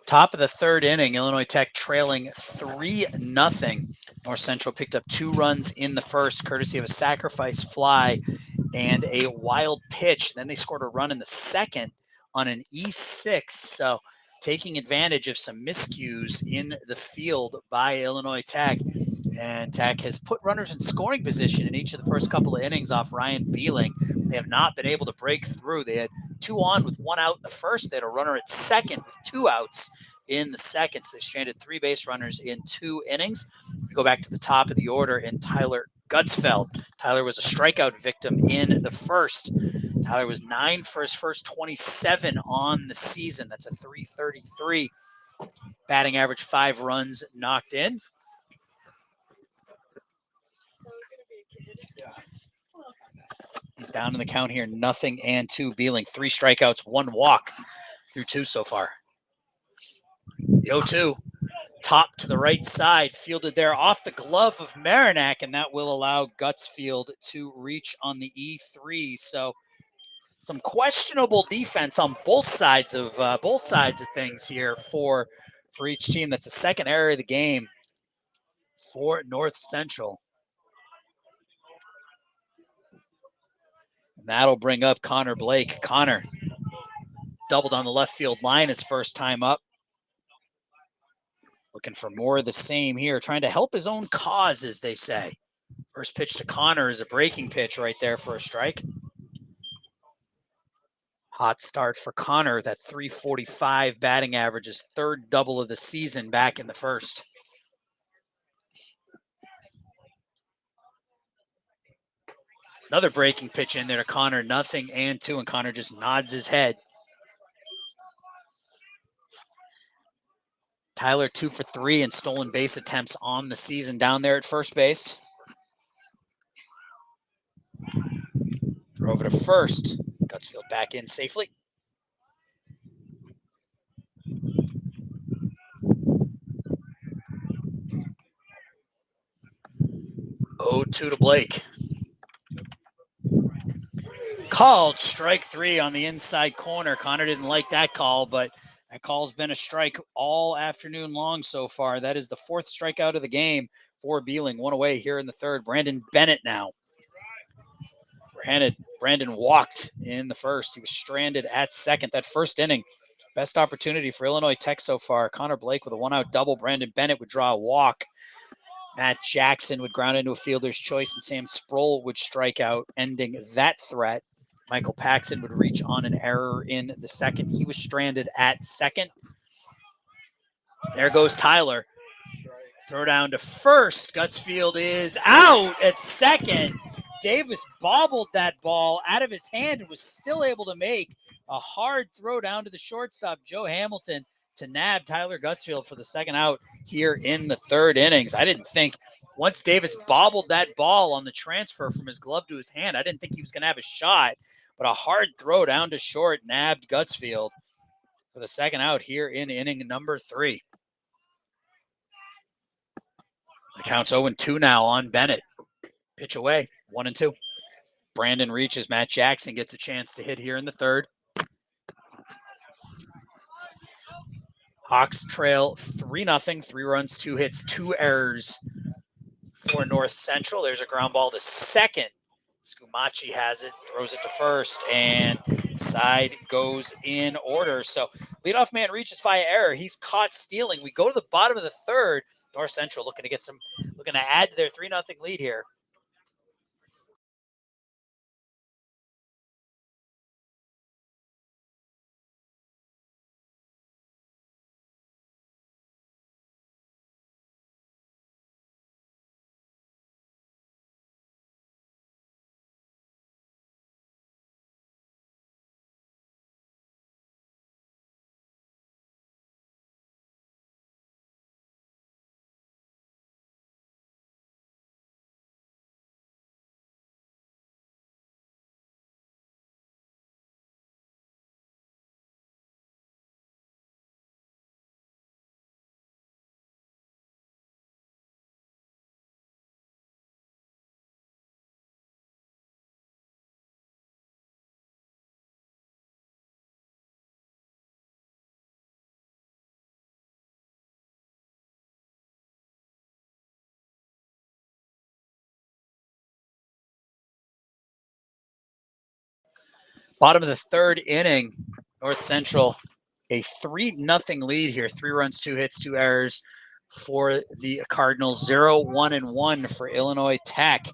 Top of the third inning, Illinois Tech trailing 3-0. North Central picked up 2 runs in the first, courtesy of a sacrifice fly and a wild pitch. Then they scored a run in the second on an E6. So taking advantage of some miscues in the field by Illinois Tech. And Tech has put runners in scoring position in each of the first couple of innings off Ryan Beeling. They have not been able to break through. They had 2 on with 1 out in the first. They had a runner at second with 2 outs in the second. So they stranded 3 base runners in 2 innings. We go back to the top of the order, and Tyler Gutzfeld. Tyler was a strikeout victim in the first. Tyler was 9 for his first 27 on the season. That's a .333 batting average, 5 runs knocked in. He's down in the count here, 0-2. Beeling, 3 strikeouts, 1 walk through 2 so far. The 0-2, top to the right side, fielded there off the glove of Marinac, and that will allow Gutzfield to reach on the E3. So some questionable defense on both sides of things here for each team. That's the second error of the game for North Central. And that'll bring up Connor Blake. Connor doubled on the left field line his first time up. Looking for more of the same here, trying to help his own cause, as they say. First pitch to Connor is a breaking pitch right there for a strike. Hot start for Connor. That .345 batting average is 3rd double of the season back in the first. Another breaking pitch in there to Connor, 0-2, and Connor just nods his head. Tyler 2 for 3 in stolen base attempts on the season down there at first base. Throw over to first. Gutzfield back in safely. 0-2 to Blake. Called strike 3 on the inside corner. Connor didn't like that call, but that call's been a strike all afternoon long so far. That is the 4th strikeout of the game for Beeling. 1 away here in the third. Brandon Bennett now. Brandon walked in the first. He was stranded at second. That first inning, best opportunity for Illinois Tech so far. Connor Blake with a 1-out double. Brandon Bennett would draw a walk. Matt Jackson would ground into a fielder's choice, and Sam Sproul would strike out, ending that threat. Michael Paxson would reach on an error in the second. He was stranded at second. There goes Tyler. Throw down to first. Gutzfield is out at second. Davis bobbled that ball out of his hand and was still able to make a hard throw down to the shortstop, Joe Hamilton, to nab Tyler Gutzfield for the second out here in the third innings. I didn't think once Davis bobbled that ball on the transfer from his glove to his hand, I didn't think he was going to have a shot, but a hard throw down to short nabbed Gutzfield for the second out here in inning number 3. The count's 0-2 now on Bennett. Pitch away, 1-2. Brandon reaches. Matt Jackson gets a chance to hit here in the third. Hawks trail 3-0, 3 runs, 2 hits, 2 errors for North Central. There's a ground ball to second. Scumaci has it, throws it to first, and side goes in order. So leadoff man reaches via error. He's caught stealing. We go to the bottom of the third. North Central looking to add to their 3-0 lead here. Bottom of the third inning, North Central, a 3-0 lead here. 3 runs, 2 hits, 2 errors for the Cardinals. 0-1-1 for Illinois Tech.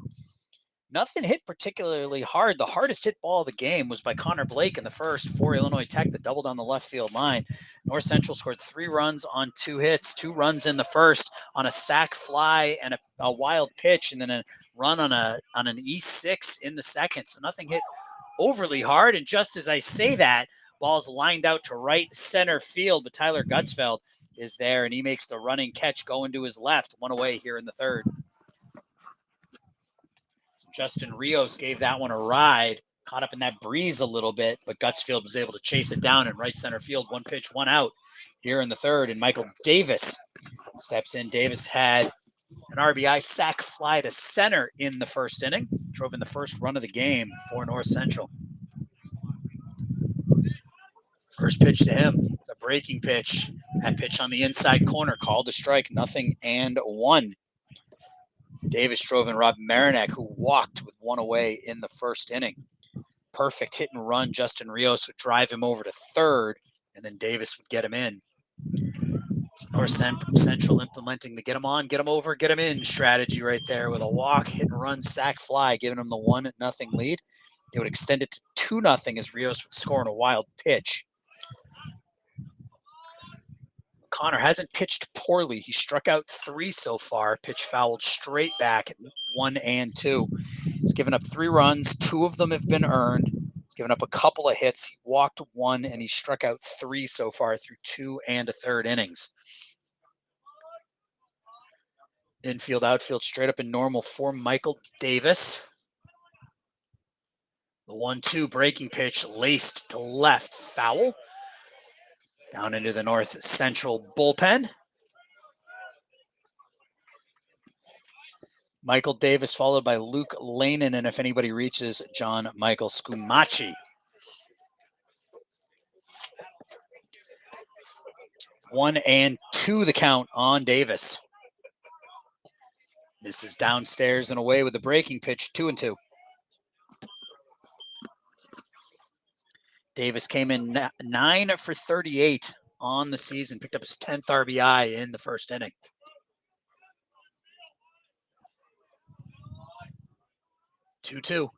Nothing hit particularly hard. The hardest hit ball of the game was by Connor Blake in the first for Illinois Tech that doubled on the left field line. North Central scored 3 runs on 2 hits, 2 runs in the first on a sac fly and a wild pitch, and then a run on an E6 in the second. So nothing hit overly hard. And just as I say that, ball's lined out to right center field, but Tyler Gutzfeld is there, and he makes the running catch going to his left, 1 away here in the third. Justin Rios gave that one a ride, caught up in that breeze a little bit, but Gutzfield was able to chase it down in right center field. 1 pitch, 1 out here in the third, and Michael Davis steps in. Davis had an RBI sac fly to center in the first inning, drove in the first run of the game for North Central. First pitch to him, it's a breaking pitch. That pitch on the inside corner, called a strike, 0-1. Davis drove in Rob Marinak, who walked with 1 away in the first inning. Perfect hit and run. Justin Rios would drive him over to third, and then Davis would get him in. So North Central implementing the get him on, get him over, get him in strategy right there with a walk, hit and run, sac fly, giving them the 1-0 lead. They would extend it to 2-0 as Rios would score on a wild pitch. Connor hasn't pitched poorly. He struck out 3 so far. Pitch fouled straight back at 1-2. He's given up 3 runs. 2 of them have been earned. He's given up a couple of hits. He walked 1, and he struck out 3 so far through 2 1/3 innings. Infield, outfield, straight up in normal for Michael Davis. The 1-2 breaking pitch laced to left, foul. Down into the North Central bullpen. Michael Davis followed by Luke Lanin, and if anybody reaches, John Michael Scumaci. 1-2 the count on Davis. This is downstairs and away with the breaking pitch, 2-2. Davis came in 9 for 38 on the season, picked up his 10th RBI in the first inning. 2-2.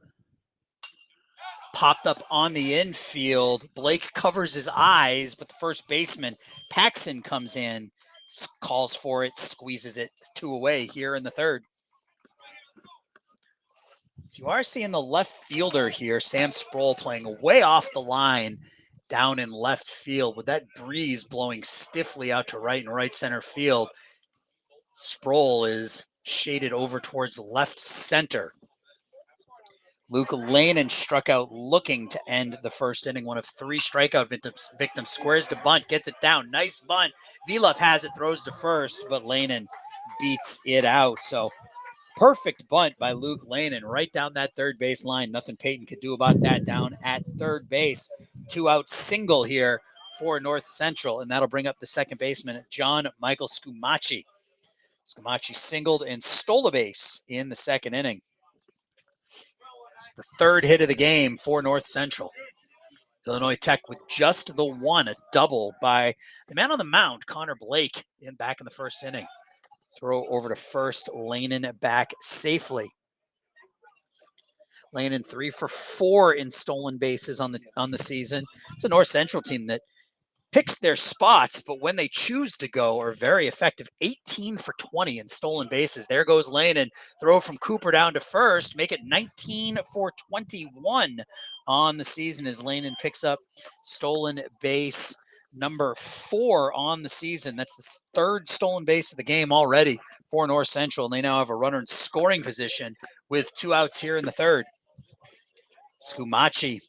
Popped up on the infield. Blake covers his eyes, but the first baseman, Paxson, comes in, calls for it, squeezes it 2 away here in the third. So you are seeing the left fielder here, Sam Sproul, playing way off the line down in left field with that breeze blowing stiffly out to right and right center field. Sproul is shaded over towards left center. Luke Lanin struck out looking to end the first inning. 1 of 3 strikeout victims. Squares to bunt, gets it down. Nice bunt. Vilov has it, throws to first, but Lanin beats it out. So perfect bunt by Luke Lanin right down that third base line. Nothing Peyton could do about that down at third base. 2-out single here for North Central, and that'll bring up the second baseman, John Michael Scumaci. Scumaci singled and stole a base in the second inning. The third hit of the game for North Central. Illinois Tech with just the 1, a double by the man on the mound, Connor Blake, back in the first inning. Throw over to first, Lanin back safely. Lanin 3 for 4 in stolen bases on the season. It's a North Central team that picks their spots, but when they choose to go are very effective. 18 for 20 in stolen bases. There goes Lanin. Throw from Cooper down to first. Make it 19 for 21 on the season as Lanin picks up stolen base number 4 on the season. That's the 3rd stolen base of the game already for North Central, and they now have a runner in scoring position with 2 outs here in the third. Scumaci,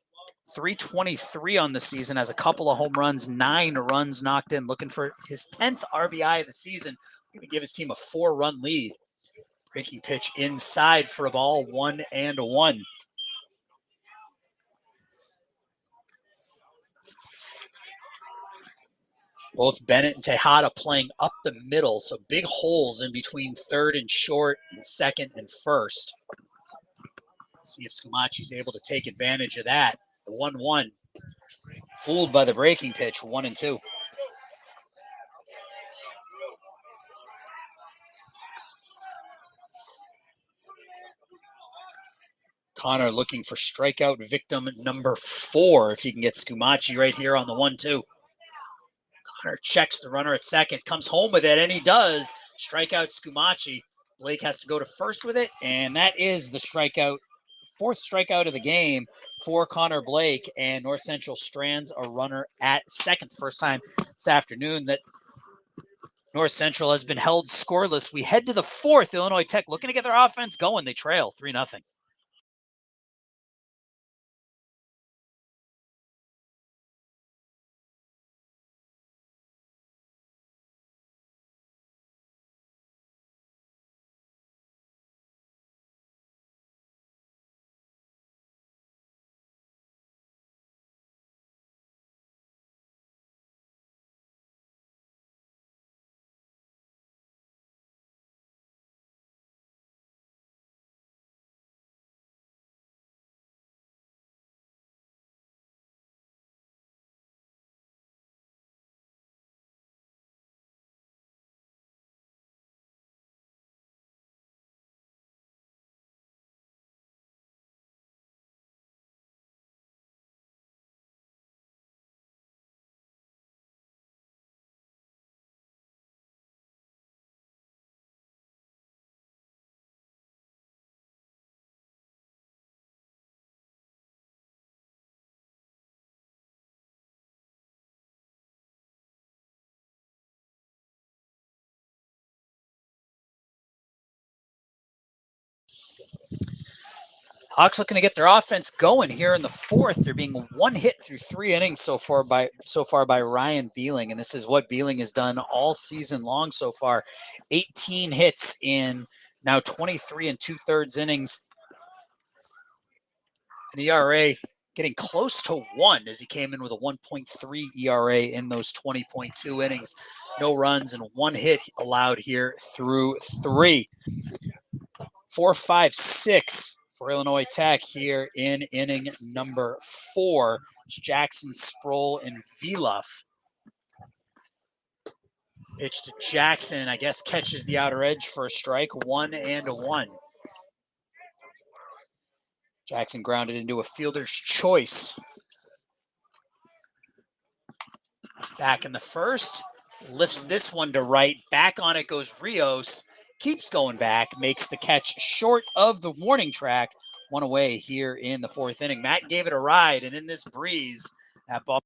323 on the season, has a couple of home runs, 9 runs knocked in, looking for his 10th RBI of the season. Going to give his team a 4-run lead. Breaking pitch inside for a ball, 1-1. Both Bennett and Tejada playing up the middle, so big holes in between third and short and second and first. See if Scumaci's able to take advantage of that. The 1-1. Fooled by the breaking pitch, 1-2. Connor looking for strikeout victim number 4 if he can get Scumaci right here on the 1-2. Connor checks the runner at second, comes home with it, and he does. Strikeout Scumaci. Blake has to go to first with it, and that is the strikeout, 4th strikeout of the game for Connor Blake, and North Central strands a runner at second. First time this afternoon that North Central has been held scoreless. We head to the 4th. Illinois Tech looking to get their offense going. They trail 3-0. Hawks looking to get their offense going here in the 4th. They're being one hit through 3 innings so far by Ryan Beeling, and this is what Beeling has done all season long so far. 18 hits in now 23 and 2/3 innings. An ERA getting close to 1 as he came in with a 1.3 ERA in those 20.2 innings. No runs and 1 hit allowed here through 3. 4, 5, 6 for Illinois Tech here in inning number 4. It's Jackson, Sproul, and Viluff. Pitch to Jackson, I guess catches the outer edge for a strike, 1-1. Jackson grounded into a fielder's choice. Back in the 1st, lifts this one to right. Back on it goes Rios. Keeps going back, makes the catch short of the warning track. 1 away here in the 4th inning. Matt gave it a ride, and in this breeze, that ball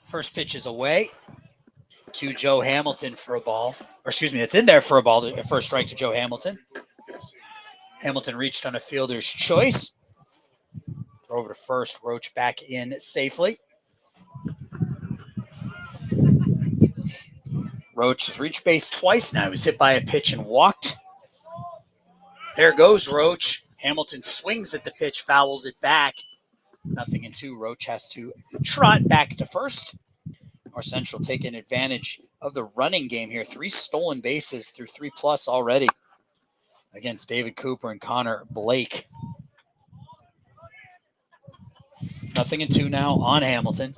First pitch is away to Joe Hamilton for a ball. Or excuse me, it's in there for a ball. First strike to Joe Hamilton. Hamilton reached on a fielder's choice. Throw over to first. Roach back in safely. Roach has reached base twice now. He was hit by a pitch and walked. There goes Roach. Hamilton swings at the pitch, fouls it back. 0-2. Roach has to trot back to first. North Central taking advantage of the running game here. 3 stolen bases through 3+ already against David Cooper and Connor Blake. 0-2 now on Hamilton.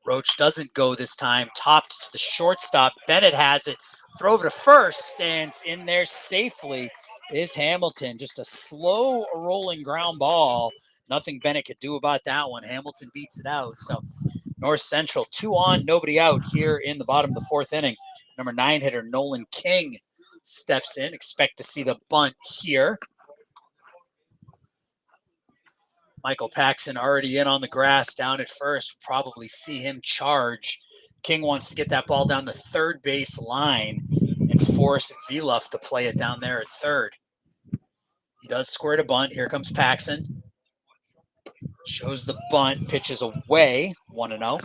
Roach doesn't go this time. Topped to the shortstop. Bennett has it. Throw over to first. Stands in there safely is Hamilton. Just a slow rolling ground ball. Nothing Bennett could do about that one. Hamilton beats it out. So North Central 2 on, nobody out here in the bottom of the 4th inning. Number 9 hitter Nolan King steps in. Expect to see the bunt here. Michael Paxson already in on the grass down at first. Probably see him charge. King wants to get that ball down the third base line and force Vieluff to play it down there at third. He does square to bunt. Here comes Paxson. Shows the bunt. Pitches away. 1-0.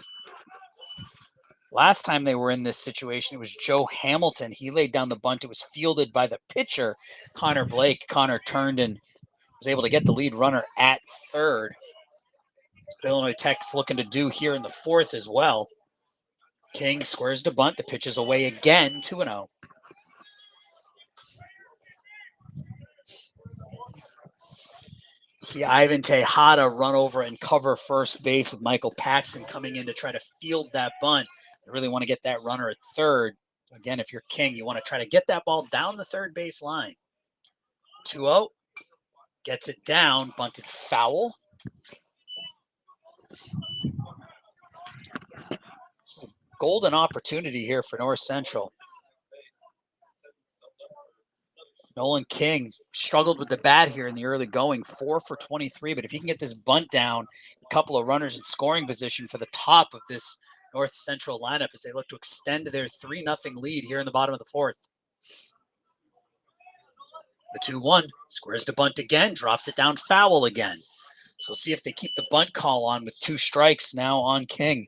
Last time they were in this situation, it was Joe Hamilton. He laid down the bunt. It was fielded by the pitcher, Connor Blake. Connor turned and was able to get the lead runner at third. Illinois Tech's looking to do here in the 4th as well. King squares to bunt. The pitch is away again, 2-0. See Ivan Tejada run over and cover first base with Michael Paxton coming in to try to field that bunt. They really want to get that runner at third. Again, if you're King, you want to try to get that ball down the third base line. 2-0. Gets it down, bunted foul. This is a golden opportunity here for North Central. Nolan King struggled with the bat here in the early going, 4 for 23. But if he can get this bunt down, a couple of runners in scoring position for the top of this North Central lineup as they look to extend their 3-0 lead here in the bottom of the 4th. The 2-1 squares to bunt again, drops it down foul again. So we'll see if they keep the bunt call on with 2 strikes now on King.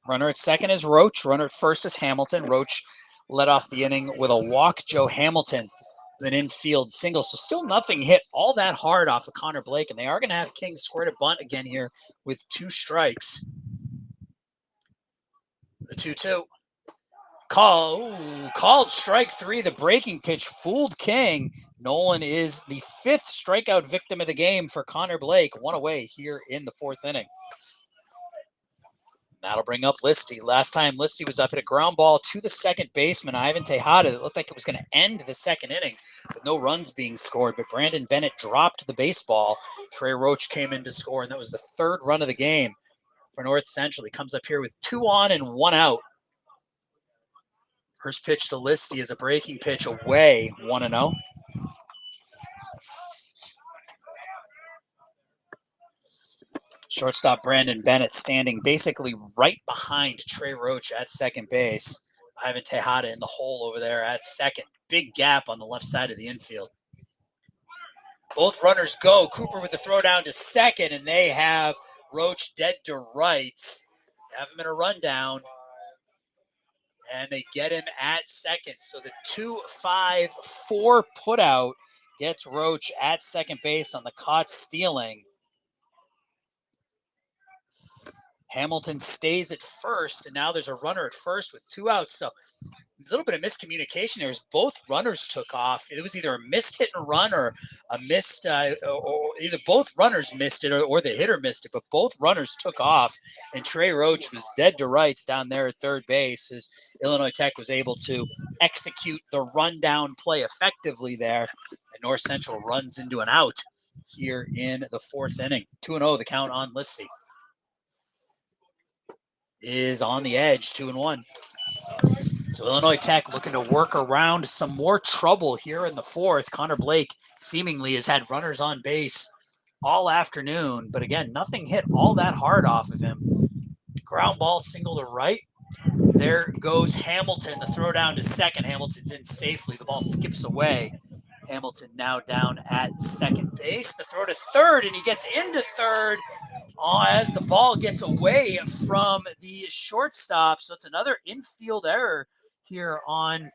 Runner at second is Roach. Runner at first is Hamilton. Roach led off the inning with a walk. Joe Hamilton with an infield single. So still nothing hit all that hard off of Connor Blake. And they are going to have King square to bunt again here with 2 strikes. The 2-2. Called strike 3. The breaking pitch fooled King. Nolan is the 5th strikeout victim of the game for Connor Blake. 1 away here in the 4th inning. That'll bring up Listy. Last time Listy was up at a ground ball to the second baseman, Ivan Tejada. It looked like it was going to end the 2nd inning with no runs being scored, but Brandon Bennett dropped the baseball. Trey Roach came in to score, and that was the 3rd run of the game for North Central. He comes up here with 2 on and 1 out. First pitch to Listy is a breaking pitch away, 1-0. Shortstop Brandon Bennett standing basically right behind Trey Roach at second base. Ivan Tejada in the hole over there at second. Big gap on the left side of the infield. Both runners go. Cooper with the throw down to second, and they have Roach dead to rights. They have him in a rundown, and they get him at second. So the 2-5-4 putout gets Roach at second base on the caught stealing. Hamilton stays at first, and now there's a runner at first with 2 outs. So a little bit of miscommunication there as both runners took off. It was either a missed hit and run or a missed, or either both runners missed it or the hitter missed it, but both runners took off, and Trey Roach was dead to rights down there at third base as Illinois Tech was able to execute the rundown play effectively there, and North Central runs into an out here in the 4th inning. 2-0 the count on Listy. Is on the edge, 2-1. So Illinois Tech looking to work around some more trouble here in the fourth. Connor Blake seemingly has had runners on base all afternoon, but again, nothing hit all that hard off of him. Ground ball single to right. There goes Hamilton. The throw down to second. Hamilton's in safely. The ball skips away. Hamilton now down at second base. The throw to third, and he gets into third as the ball gets away from the shortstop. So it's another infield error here on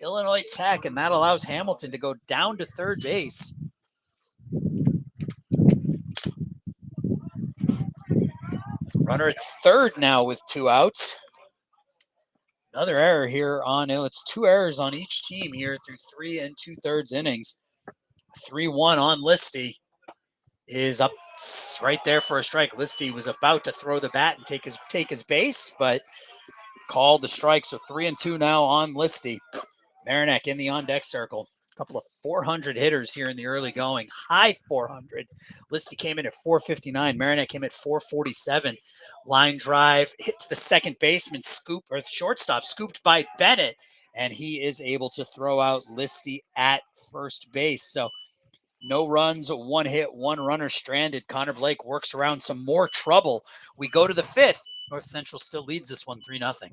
Illinois Tech, and that allows Hamilton to go down to third base. Runner at third now with 2 outs. Another error here on, it's 2 errors on each team here through 3 2/3 innings. 3-1 on Listy is up right there for a strike. Listy was about to throw the bat and take his base, but called the strike. So 3-2 now on Listy. Marinak in the on deck circle. A couple of 400 hitters here in the early going. High 400. Listy came in at 459. Marinak came at 447. Line drive hit to the second baseman, shortstop, scooped by Bennett, and he is able to throw out Listy at first base. So no runs, 1 hit, 1 runner stranded. Connor Blake works around some more trouble. We go to the fifth. North Central still leads this one 3-0.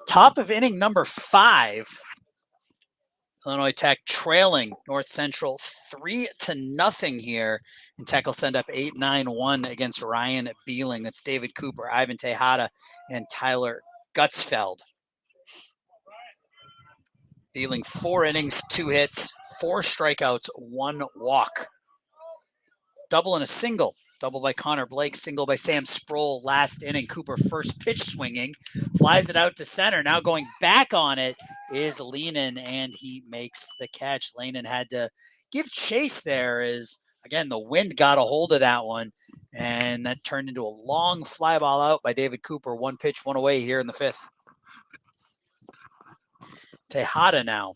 Top of inning number 5. Illinois Tech trailing North Central 3-0 here. And Tech will send up 8-9-1 against Ryan Beeling. That's David Cooper, Ivan Tejada, and Tyler Gutzfeld. Beeling 4 innings, 2 hits, 4 strikeouts, 1 walk. Double and a single. Double by Connor Blake, single by Sam Sproul last inning. Cooper first pitch swinging, flies it out to center. Now going back on it is Lehnan, and he makes the catch. Lehnan had to give chase there as, again, the wind got a hold of that one, and that turned into a long fly ball out by David Cooper. 1 pitch, 1 away here in the 5th. Tejada now.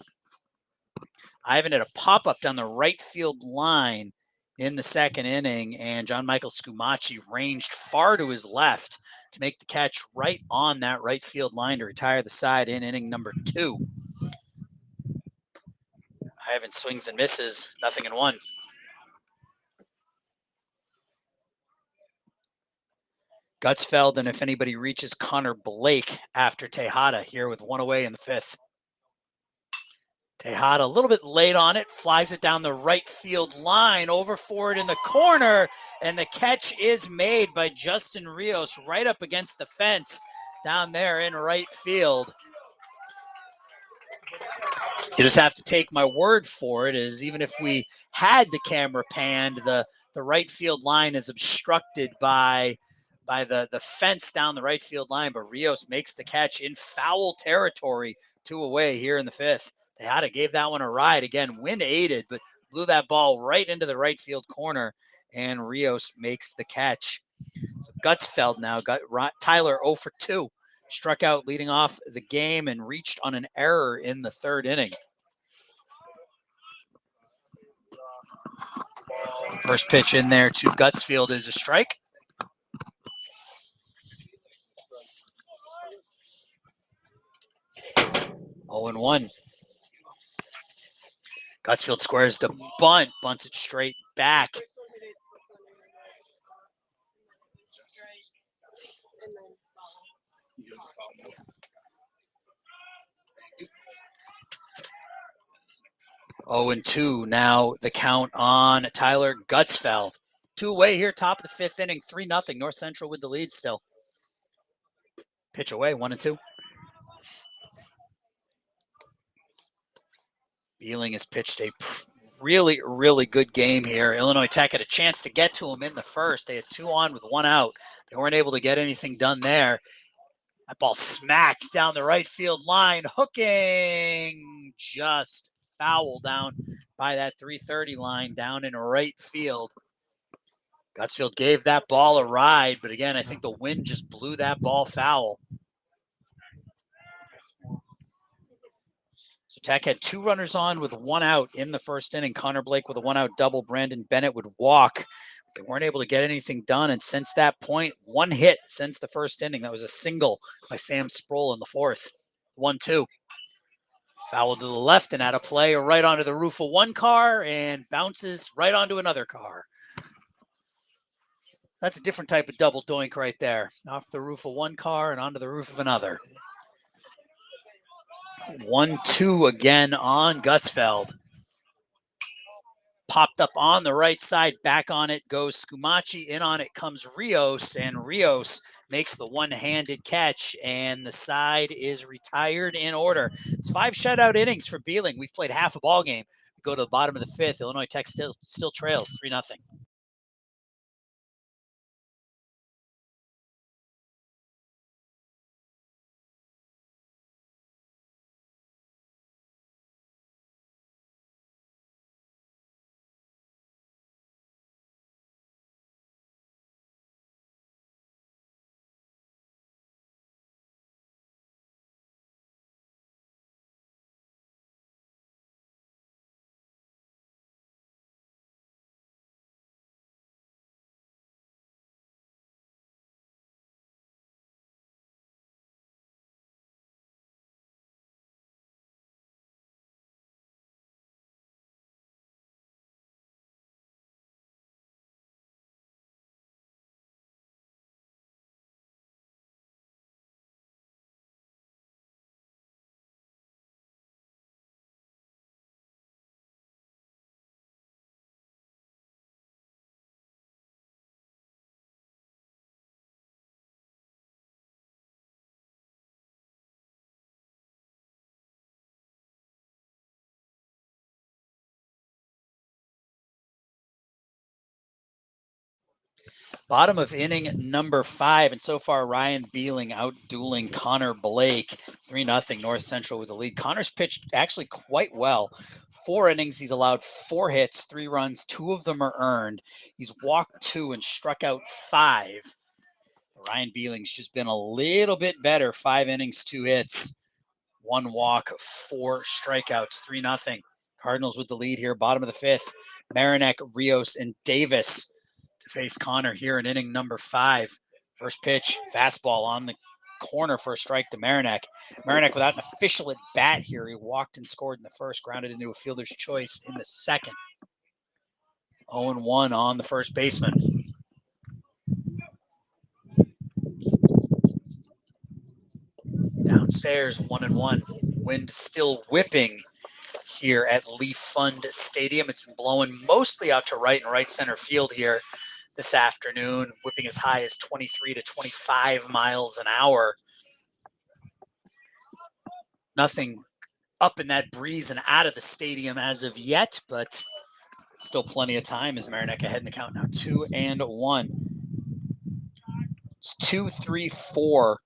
Ivan had a pop-up down the right field line in the 2nd inning, and John Michael Scumaci ranged far to his left to make the catch right on that right field line to retire the side in inning number 2. Ivan swings and misses, 0-1. Gutzfeld, and if anybody reaches Connor Blake after Tejada here with 1 away in the 5th. Tejada a little bit late on it, flies it down the right field line, over for it in the corner, and the catch is made by Justin Rios right up against the fence down there in right field. You just have to take my word for it, as even if we had the camera panned, the right field line is obstructed by the fence down the right field line, but Rios makes the catch in foul territory, 2 away here in the 5th. Tejada gave that one a ride. Again, wind aided, but blew that ball right into the right field corner. and Rios makes the catch. So Gutsfeld now got Tyler 0 for 2. Struck out leading off the game and reached on an error in the third inning. First pitch in there to Gutsfield is a strike. Oh and 1. Gutsfield squares to bunt, bunts it straight back. Oh and 2. Now the count on Tyler Gutsfeld. 2 away here, top of the fifth inning, 3-0. North Central with the lead still. Pitch away, 1 and 2. Beeling has pitched a really, really good game here. Illinois Tech had a chance to get to him in the first. They had 2 on with 1 out. They weren't able to get anything done there. That ball smacked down the right field line, hooking just foul down by that 330 line down in right field. Gutsfield gave that ball a ride, but again, I think the wind just blew that ball foul. So Tech had 2 runners on with 1 out in the first inning. Connor Blake with a 1-out double. Brandon Bennett would walk. They weren't able to get anything done, and since that point, 1 hit since the first inning. That was a single by Sam Sproul in the fourth. 1-2. Foul to the left and out of play right onto the roof of one car and bounces right onto another car. That's a different type of double doink right there. Off the roof of one car and onto the roof of another. 1-2 again on Gutsfeld. Popped up on the right side, back on it goes Scumaci, in on it comes Rios, and Rios makes the one-handed catch, and the side is retired in order. It's 5 shutout innings for Beeling. We've played half a ball game. We go to the bottom of the fifth. Illinois Tech still trails 3-0. Bottom of inning number 5, and so far Ryan Beeling out-dueling Connor Blake. 3-0 North Central with the lead. Connor's pitched actually quite well. 4 innings, he's allowed 4 hits, 3 runs, 2 of them are earned. He's walked 2 and struck out 5. Ryan Beeling's just been a little bit better. 5 innings, 2 hits, 1 walk, 4 strikeouts, 3-0. Cardinals with the lead here, bottom of the fifth. Marinak, Rios, and Davis to face Connor here in inning number 5. First pitch, fastball on the corner for a strike to Marinak. Marinak without an official at bat here. He walked and scored in the first, grounded into a fielder's choice in the second. 0-1 on the first baseman. Downstairs, 1-1. Wind still whipping here at Pfund Stadium. It's been blowing mostly out to right and right center field here this afternoon, whipping as high as 23 to 25 miles an hour. Nothing up in that breeze and out of the stadium as of yet, but still plenty of time as Marinak ahead in the count now. 2-1. It's 2-3-4 for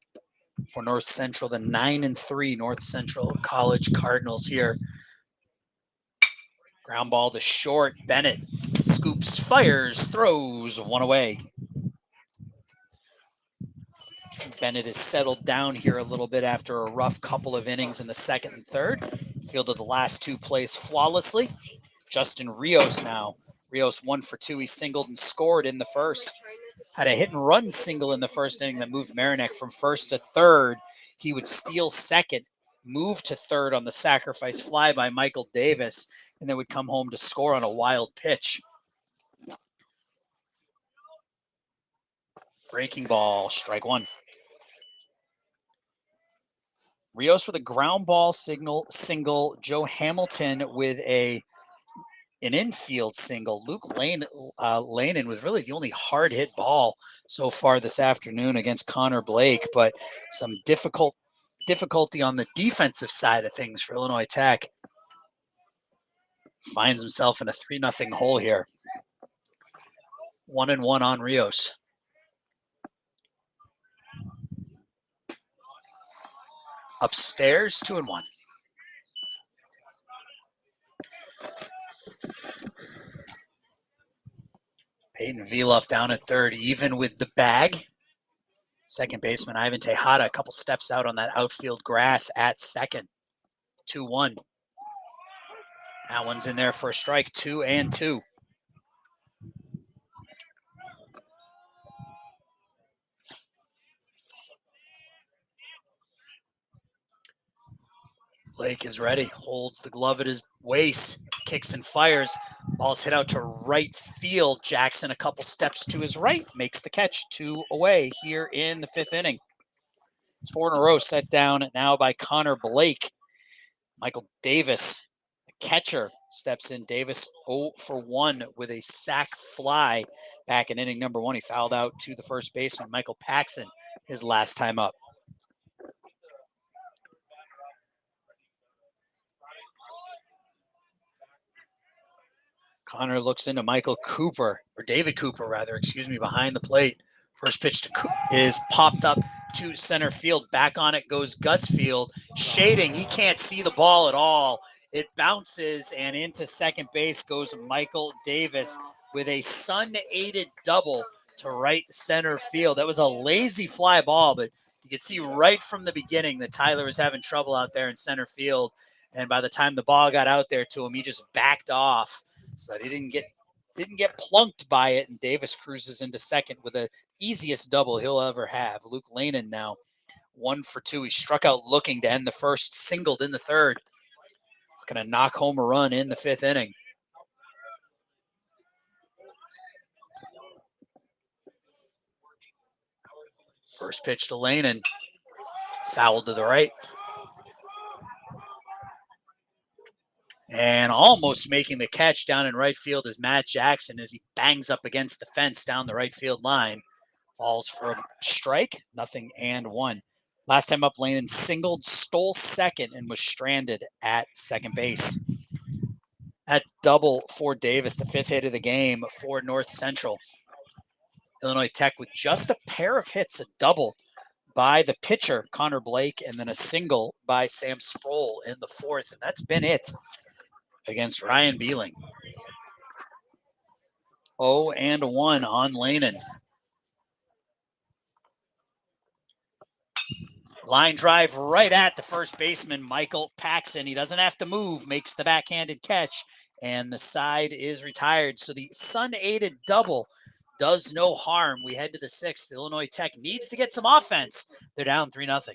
North Central, the 9-3 North Central College Cardinals here. Ground ball to short. Bennett scoops, fires, throws, one away. Bennett has settled down here a little bit after a rough couple of innings in the second and third. Fielded the last two plays flawlessly. Justin Rios now. Rios 1 for 2. He singled and scored in the first. Had a hit and run single in the first inning that moved Marinak from first to third. He would steal second, move to third on the sacrifice fly by Michael Davis, and then would come home to score on a wild pitch. Breaking ball, strike one. Rios with a ground ball single. Joe Hamilton with an infield single. Luke Lanin with really the only hard hit ball so far this afternoon against Connor Blake, but some difficulty on the defensive side of things for Illinois Tech. Finds himself in a 3-0 hole here. 1-1 on Rios. Upstairs, 2-1. Peyton Vieloff down at third, even with the bag. Second baseman Ivan Tejada a couple steps out on that outfield grass at second. 2-1. That one's in there for a strike, 2-2. Blake is ready, holds the glove at his waist, kicks and fires. Ball's hit out to right field. Jackson a couple steps to his right, makes the catch, 2 away here in the fifth inning. It's 4 in a row set down now by Connor Blake. Michael Davis, the catcher, steps in. Davis 0 for 1 with a sac fly back in inning number 1. He fouled out to the first baseman, Michael Paxson, his last time up. Connor looks into Michael Cooper, or David Cooper rather, excuse me, behind the plate. First pitch to is popped up to center field. Back on it goes Gutsfield. Shading, he can't see the ball at all. It bounces, and into second base goes Michael Davis with a sun-aided double to right center field. That was a lazy fly ball, but you could see right from the beginning that Tyler was having trouble out there in center field. And by the time the ball got out there to him, he just backed off so that he didn't get plunked by it. And Davis cruises into second with the easiest double he'll ever have. Luke Lanin now 1 for 2. He struck out looking to end the first, singled in the third. Looking to knock home a run in the fifth inning. First pitch to Lanin. Foul to the right. And almost making the catch down in right field is Matt Jackson as he bangs up against the fence down the right field line. Falls for a strike, 0-1. Last time up, Lanin singled, stole second, and was stranded at second base. At double for Davis, the fifth hit of the game for North Central. Illinois Tech with just a pair of hits, a double by the pitcher, Connor Blake, and then a single by Sam Sproul in the fourth. And that's been it against Ryan Beeling. 0-1 on Lanin. Line drive right at the first baseman, Michael Paxson. He doesn't have to move, makes the backhanded catch, and the side is retired. So the sun-aided double does no harm. We head to the sixth. Illinois Tech needs to get some offense. They're down 3-0.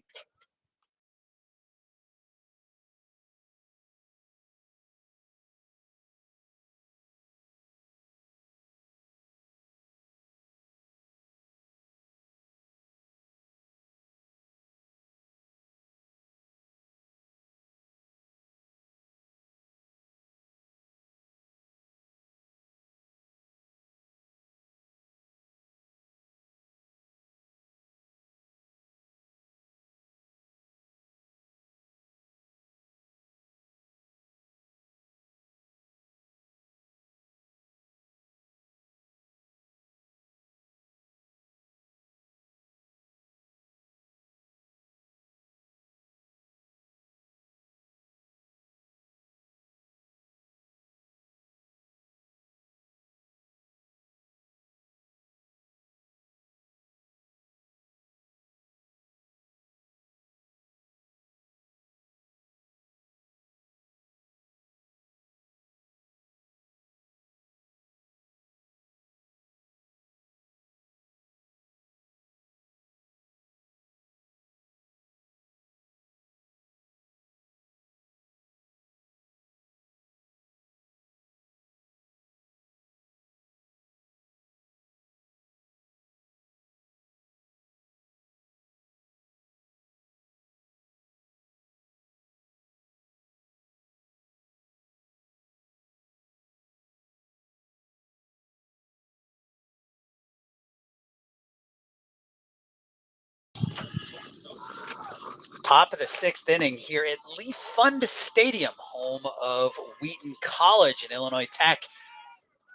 Top of the sixth inning here at Pfund Stadium, home of Wheaton College and Illinois Tech.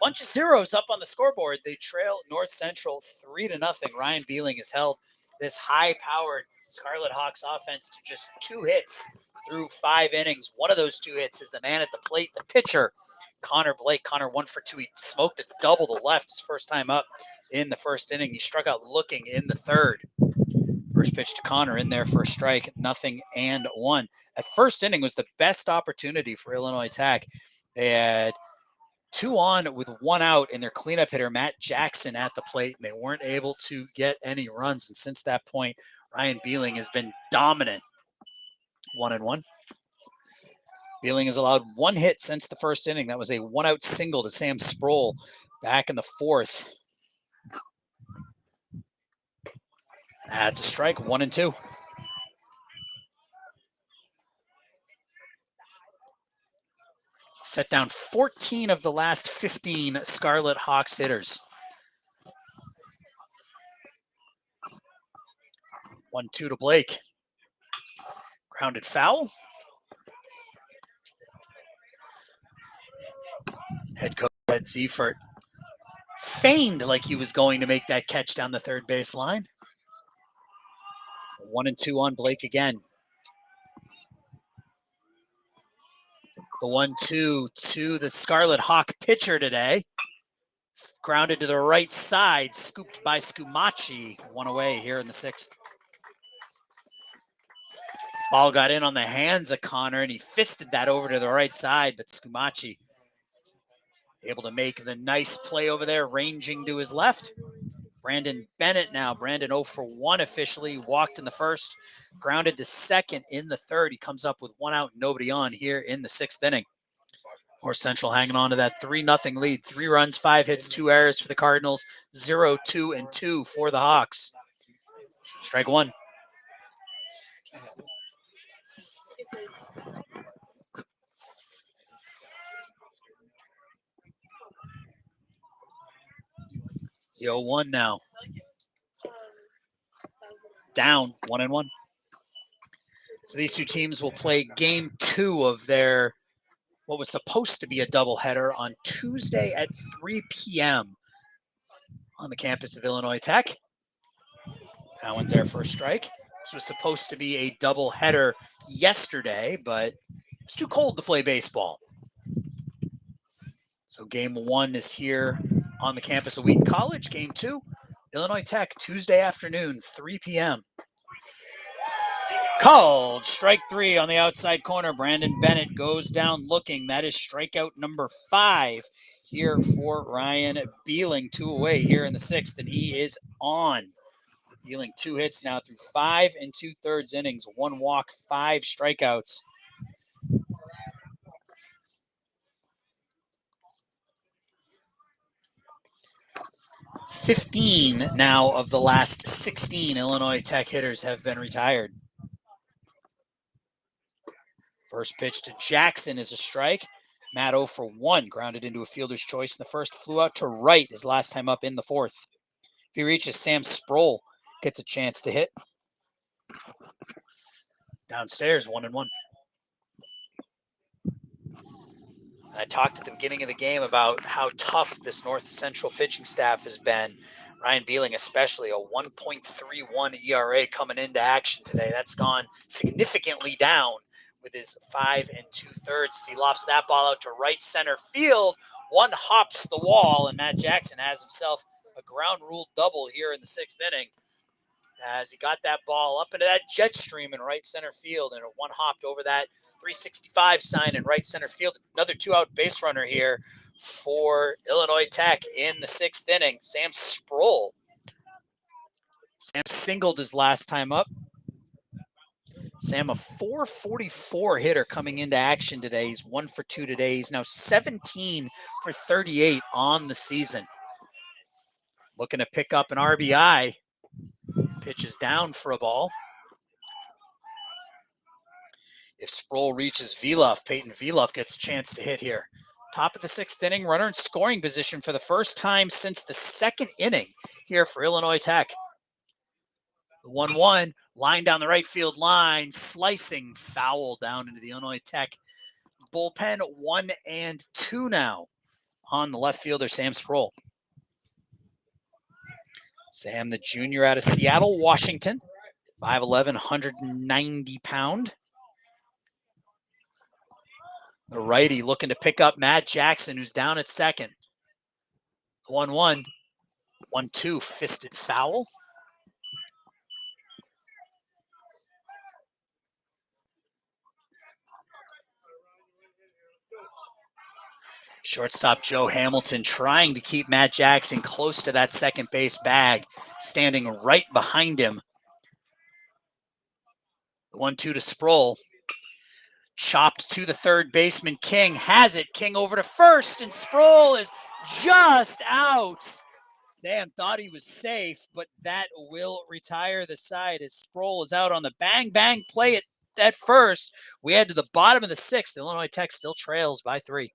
Bunch of zeros up on the scoreboard. They trail North Central 3-0. Ryan Beeling has held this high-powered Scarlet Hawks offense to just 2 hits through 5 innings. One of those 2 hits is the man at the plate, the pitcher, Connor Blake. Connor 1 for 2. He smoked a double to left his first time up in the first inning. He struck out looking in the third. First pitch to Connor in there for a strike, 0-1. That first inning was the best opportunity for Illinois Tech. They had 2 on with 1 out, and their cleanup hitter, Matt Jackson, at the plate, and they weren't able to get any runs. And since that point, Ryan Beeling has been dominant. 1-1. Beeling has allowed 1 hit since the first inning. That was a 1-out single to Sam Sproul back in the 4th. That's a strike, 1-2. Set down 14 of the last 15 Scarlet Hawks hitters. 1-2 to Blake. Grounded foul. Head coach Ed Ziefert feigned like he was going to make that catch down the third base line. 1-2 on Blake again. The 1-2 to the Scarlet Hawk pitcher today. Grounded to the right side, scooped by Scumaci. 1 away here in the 6th. Ball got in on the hands of Connor, and he fisted that over to the right side, but Scumaci able to make the nice play over there, ranging to his left. Brandon Bennett now. Brandon 0 for 1 officially. Walked in the first, grounded to second in the third. He comes up with 1 out, nobody on here in the 6th inning. North Central hanging on to that 3-0 lead. 3 runs, 5 hits, 2 errors for the Cardinals. 0, 2, and 2 for the Hawks. Strike 1. The 0-1 now. Down 1-1. So these two teams will play game 2 of their what was supposed to be a doubleheader on Tuesday at 3 p.m. on the campus of Illinois Tech. That one's there for a strike. This was supposed to be a doubleheader yesterday, but it's too cold to play baseball. So game 1 is here on the campus of Wheaton College. Game 2, Illinois Tech, Tuesday afternoon, 3 p.m. Called strike 3 on the outside corner. Brandon Bennett goes down looking. That is strikeout number 5 here for Ryan Beeling. 2 away here in the 6th, and he is on. Beeling 2 hits now through 5 2/3 innings. 1 walk, 5 strikeouts. $15 now of the last 16 Illinois Tech hitters have been retired. First pitch to Jackson is a strike. Matt 0 for 1, grounded into a fielder's choice in the first, flew out to right his last time up in the 4th. If he reaches, Sam Sproul gets a chance to hit. Downstairs, 1-1. I talked at the beginning of the game about how tough this North Central pitching staff has been. Ryan Beeling especially, a 1.31 ERA coming into action today. That's gone significantly down with his 5 2/3. He lofts that ball out to right center field. One hops the wall, and Matt Jackson has himself a ground rule double here in the 6th inning, as he got that ball up into that jet stream in right center field, and a one hopped over that 365 sign in right center field. Another 2-out base runner here for Illinois Tech in the 6th inning. Sam Sproul. Sam singled his last time up. Sam, a 444 hitter coming into action today. He's 1 for 2 today. He's now 17 for 38 on the season. Looking to pick up an RBI. Pitch is down for a ball. If Sproul reaches Veloff, Peyton Veloff gets a chance to hit here. Top of the 6th inning, runner in scoring position for the first time since the 2nd inning here for Illinois Tech. 1-1, line down the right field line, slicing foul down into the Illinois Tech bullpen. 1-2 now on the left fielder, Sam Sproul. Sam, the junior out of Seattle, Washington, 5'11", 190-pound. The righty looking to pick up Matt Jackson, who's down at second. 1-1, 1-2, fisted foul. Shortstop Joe Hamilton trying to keep Matt Jackson close to that second base bag, standing right behind him. 1-2 to Sproul. Chopped to the third baseman. King has it. King over to first, and Sproul is just out. Sam thought he was safe, but that will retire the side as Sproul is out on the bang play at first. We head to the bottom of the sixth. Illinois Tech still trails by 3.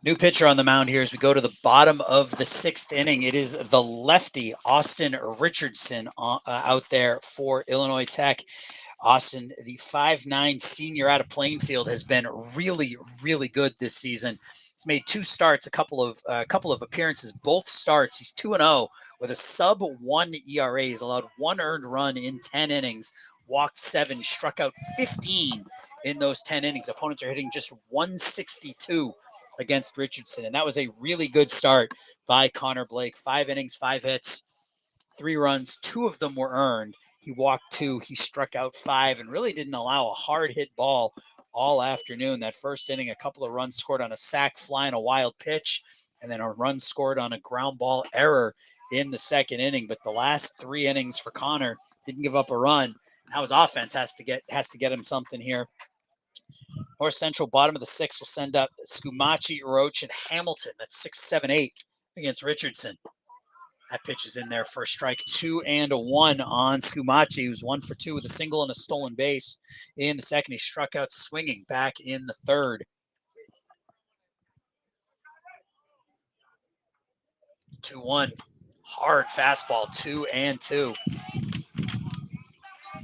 New pitcher on the mound here as we go to the bottom of the sixth inning. It is the lefty, Austin Richardson, out there for Illinois Tech. Austin, the 5'9" senior out of Plainfield, has been really, really good this season. He's made 2 starts, a couple of appearances, both starts. He's 2-0 with a sub-1 ERA. He's allowed 1 earned run in 10 innings, walked 7, struck out 15 in those 10 innings. Opponents are hitting just 162 against Richardson, and that was a really good start by Connor Blake. 5 innings, 5 hits, 3 runs, 2 of them were earned. He walked 2, he struck out 5, and really didn't allow a hard hit ball all afternoon. That first inning, a couple of runs scored on a sac fly and a wild pitch, and then a run scored on a ground ball error in the second inning. But the last 3 innings for Connor, didn't give up a run. Now his offense has to get him something here. North Central, bottom of the 6th, will send up Skumachi, Roach, and Hamilton. That's 6, 7, 8 against Richardson. That pitch is in there for a strike. 2-1 on Skumachi, who's 1 for 2 with a single and a stolen base in the second. He struck out swinging back in the third. 2-1. Hard fastball, 2-2.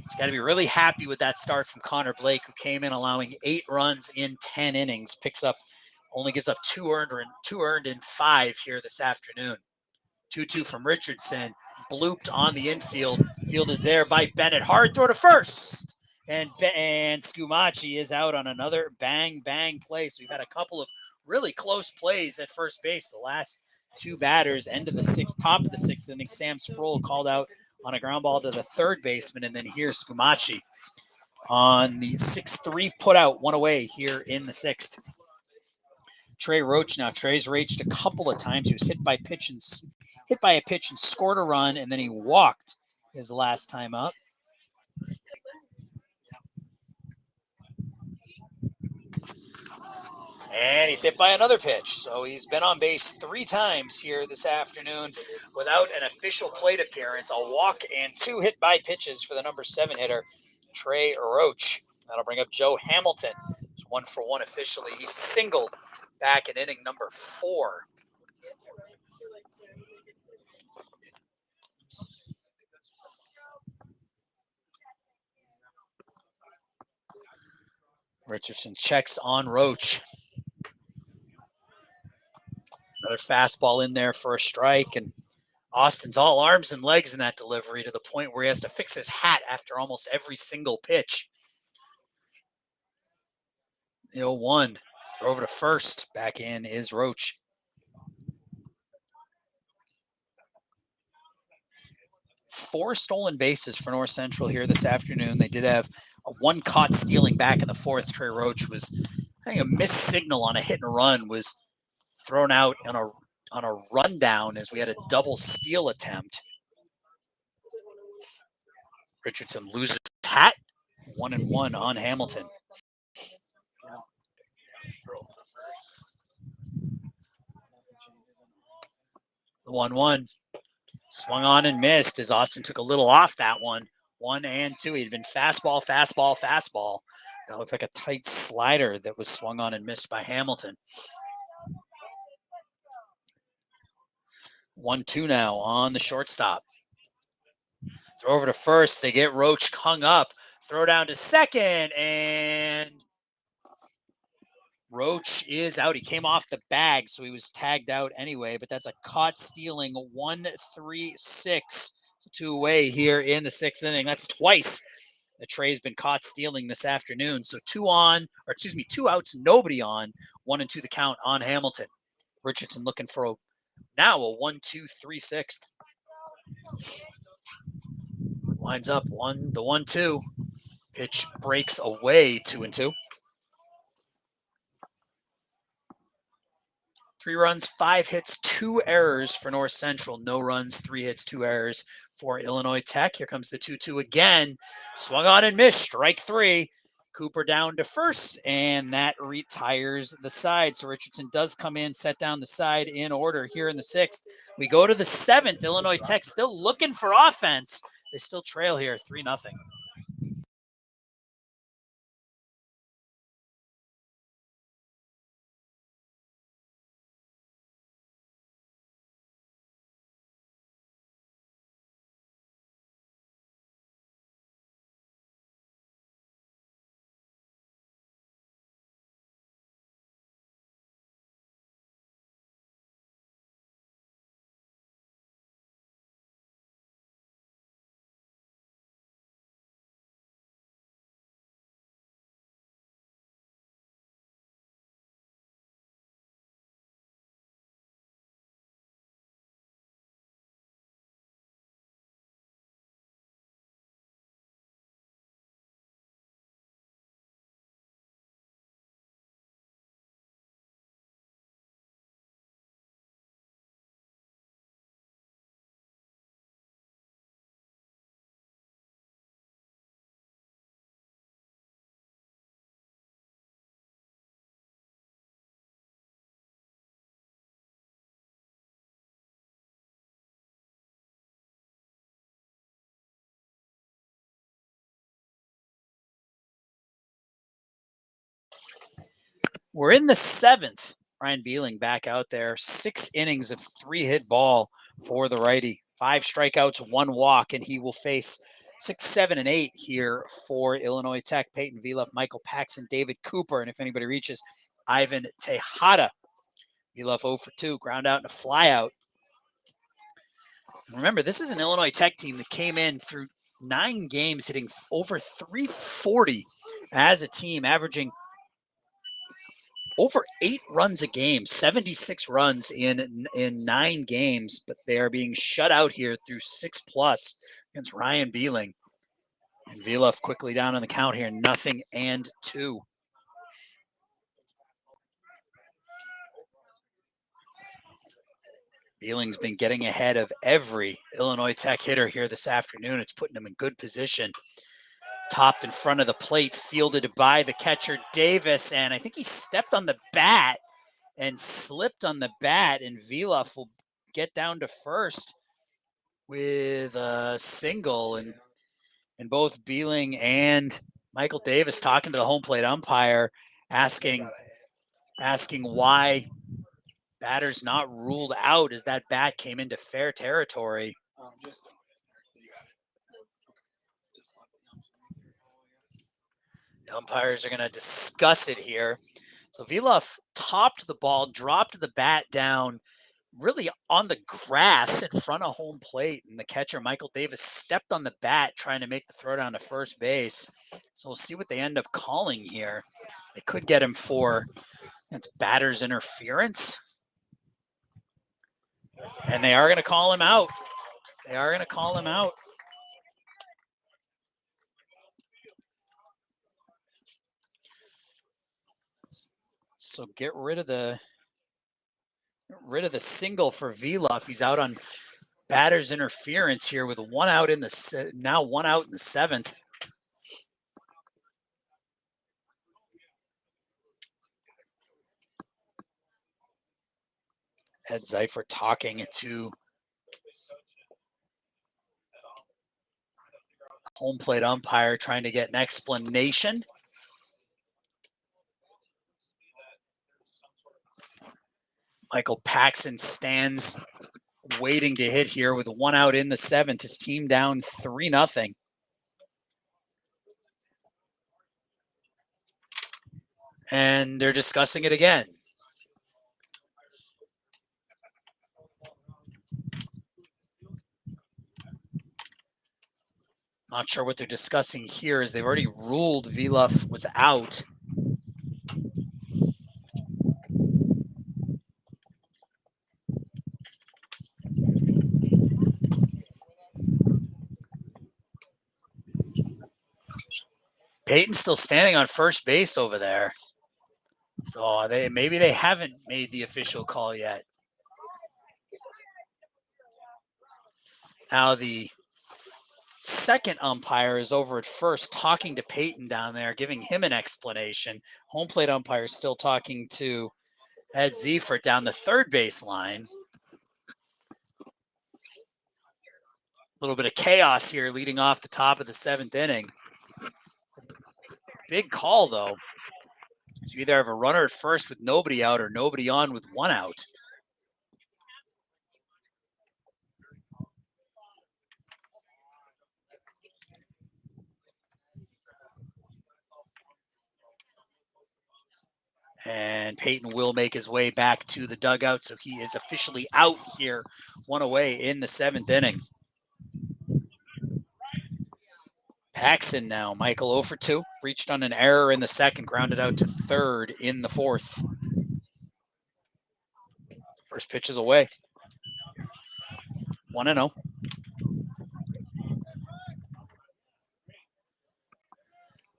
He's got to be really happy with that start from Connor Blake, who came in allowing 8 runs in 10 innings. Only gives up 2 earned in 5 here this afternoon. 2-2 from Richardson, blooped on the infield, fielded there by Bennett. Hard throw to first, and Skumachi is out on another bang play. So we've had a couple of really close plays at first base. The last 2 batters, end of the 6th, top of the 6th inning. Sam Sproul called out on a ground ball to the third baseman, and then here's Skumachi on the 6-3 put out, 1 away here in the 6th. Trey Roach now. Trey's raged a couple of times. He was hit by a pitch and scored a run, and then he walked his last time up. And he's hit by another pitch. So he's been on base 3 times here this afternoon without an official plate appearance. A walk and 2 hit by pitches for the number 7 hitter, Trey Roach. That'll bring up Joe Hamilton. It's 1 for 1 officially. He singled back in inning number 4. Richardson checks on Roach. Another fastball in there for a strike, and Austin's all arms and legs in that delivery to the point where he has to fix his hat after almost every single pitch. The 0-1. Throw over to first. Back in is Roach. Four stolen bases for North Central here this afternoon. They did have a 1 caught stealing back in the 4th. Trey Roach was, I think, a missed signal on a hit and run was thrown out on a rundown as we had a double steal attempt. Richardson loses his hat. 1-1 on Hamilton. The 1-1 swung on and missed as Austin took a little off that one. 1 and 2. He'd been fastball. That looked like a tight slider that was swung on and missed by Hamilton. 1-2 now on the shortstop. Throw over to first. They get Roach hung up. Throw down to second, and Roach is out. He came off the bag, so he was tagged out anyway, but that's a caught stealing 1-3-6. So 2 away here in the 6th inning. That's twice that Trey's been caught stealing this afternoon. So 2 outs, nobody on. 1-2 the count on Hamilton. Richardson looking for now a 1-2-3-6. Lines up the 1-2. Pitch breaks away 2-2. 3 runs, 5 hits, 2 errors for North Central. No runs, 3 hits, 2 errors for Illinois Tech. Here comes the 2-2 again. Swung on and missed. Strike 3. Cooper down to first, and that retires the side. So Richardson does come in, set down the side in order here in the 6th. We go to the 7th. Illinois Tech still looking for offense. They still trail here 3-0. We're in the 7th. Ryan Beeling back out there. 6 innings of 3-hit ball for the righty. 5 strikeouts, 1 walk, and he will face 6, 7, and 8 here for Illinois Tech. Peyton Vieluf, Michael Paxson, David Cooper, and if anybody reaches, Ivan Tejada. Vieluf 0 for 2, ground out and a fly out. Remember, this is an Illinois Tech team that came in through 9 games hitting over 340 as a team, averaging over 8 runs a game, 76 runs in 9 games, but they are being shut out here through 6+ against Ryan Beeling. And Vieluf quickly down on the count here, 0-2. Beeling's been getting ahead of every Illinois Tech hitter here this afternoon. It's putting them in good position. topped in front of the plate, fielded by the catcher Davis, and I think he stepped on the bat and slipped on the bat, and Viloff will get down to first with a single, and both Beeling and Michael Davis talking to the home plate umpire, asking why batter's not ruled out as that bat came into fair territory. The umpires are going to discuss it here. So Viloff topped the ball, dropped the bat down really on the grass in front of home plate, and the catcher Michael Davis stepped on the bat trying to make the throw down to first base. So we'll see what they end up calling here. They could get him for it's batter's interference, and they are going to call him out. They are going to call him out. So get rid of the single for Viloff. He's out on batter's interference here with one out in the seventh. Ed Seifert talking to home plate umpire, trying to get an explanation. Michael Paxton stands waiting to hit here with one out in the seventh. His team down 3-0. And they're discussing it again. Not sure what they're discussing here, as they've already ruled Viloff was out. Peyton's still standing on first base over there. So maybe they haven't made the official call yet. Now the second umpire is over at first talking to Peyton down there, giving him an explanation. Home plate umpire is still talking to Ed Seifert down the third base line. A little bit of chaos here leading off the top of the seventh inning. Big call, though. So you either have a runner at first with nobody out or nobody on with one out. And Peyton will make his way back to the dugout, so he is officially out here, one away in the seventh inning. Paxton now, Michael 0 for 2, reached on an error in the second, grounded out to third in the fourth. First pitch is away. 1-0.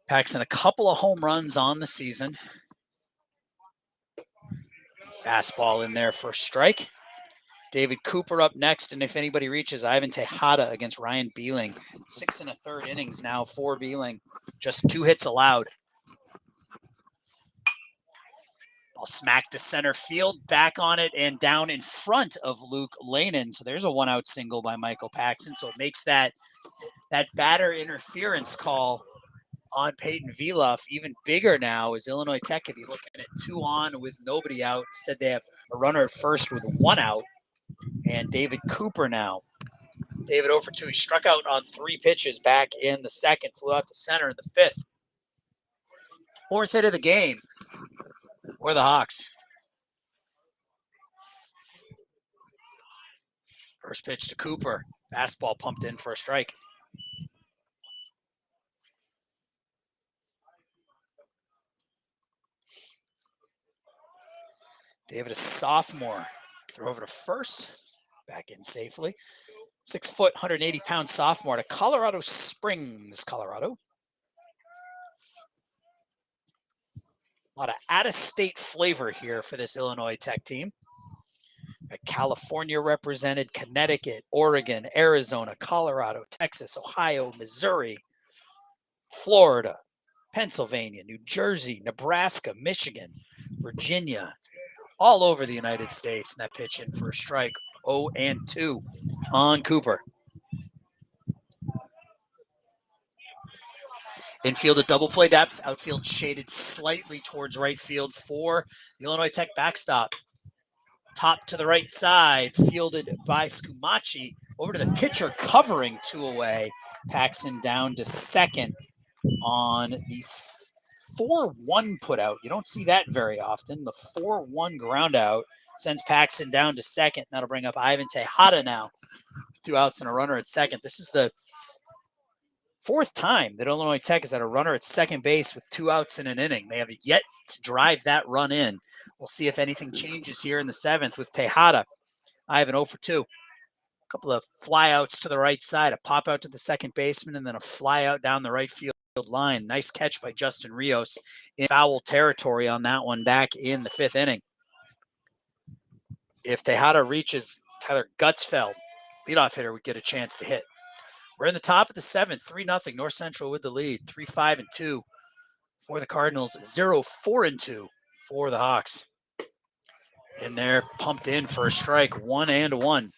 Paxton, a couple of home runs on the season. Fastball in there for a strike. David Cooper up next, and if anybody reaches, Ivan Tejada against Ryan Beeling. 6 1/3 innings now for Beeling. Just 2 hits allowed. Ball smacked to center field, back on it, and down in front of Luke Lanin. So there's a one-out single by Michael Paxton. So it makes that batter interference call on Peyton Viloff even bigger now, as Illinois Tech could be looking at 2 on with nobody out. Instead, they have a runner at first with 1 out. And David Cooper now. David 0 for 2. He struck out on 3 pitches back in the second, flew out to center in the fifth. 4th hit of the game for the Hawks. First pitch to Cooper. Fastball pumped in for a strike. David, a sophomore. Throw over to first. Back in safely. 6 foot, 180-pound sophomore to Colorado Springs, Colorado. A lot of out-of-state flavor here for this Illinois Tech team. California represented, Connecticut, Oregon, Arizona, Colorado, Texas, Ohio, Missouri, Florida, Pennsylvania, New Jersey, Nebraska, Michigan, Virginia, all over the United States. And that pitch in for a strike. 0-2 on Cooper. Infield at double play depth. Outfield shaded slightly towards right field for the Illinois Tech backstop. Top to the right side, fielded by Scumaci. Over to the pitcher, covering 2 away. Paxton down to second on the 4-1 put out. You don't see that very often. The 4-1 ground out sends Paxton down to second. That'll bring up Ivan Tejada now. 2 outs and a runner at second. This is the 4th time that Illinois Tech has had a runner at second base with 2 outs in an inning. They have yet to drive that run in. We'll see if anything changes here in the 7th with Tejada. Ivan 0 for 2. A couple of flyouts to the right side, a pop out to the second baseman, and then a fly out down the right field line. Nice catch by Justin Rios in foul territory on that one back in the 5th inning. If Tejada reaches Tyler Gutzfeld, leadoff hitter, would get a chance to hit. We're in the top of the 7th, 3-0. North Central with the lead, 3-5-2 for the Cardinals, 0-4-2 for the Hawks. And they're pumped in for a strike, 1-1.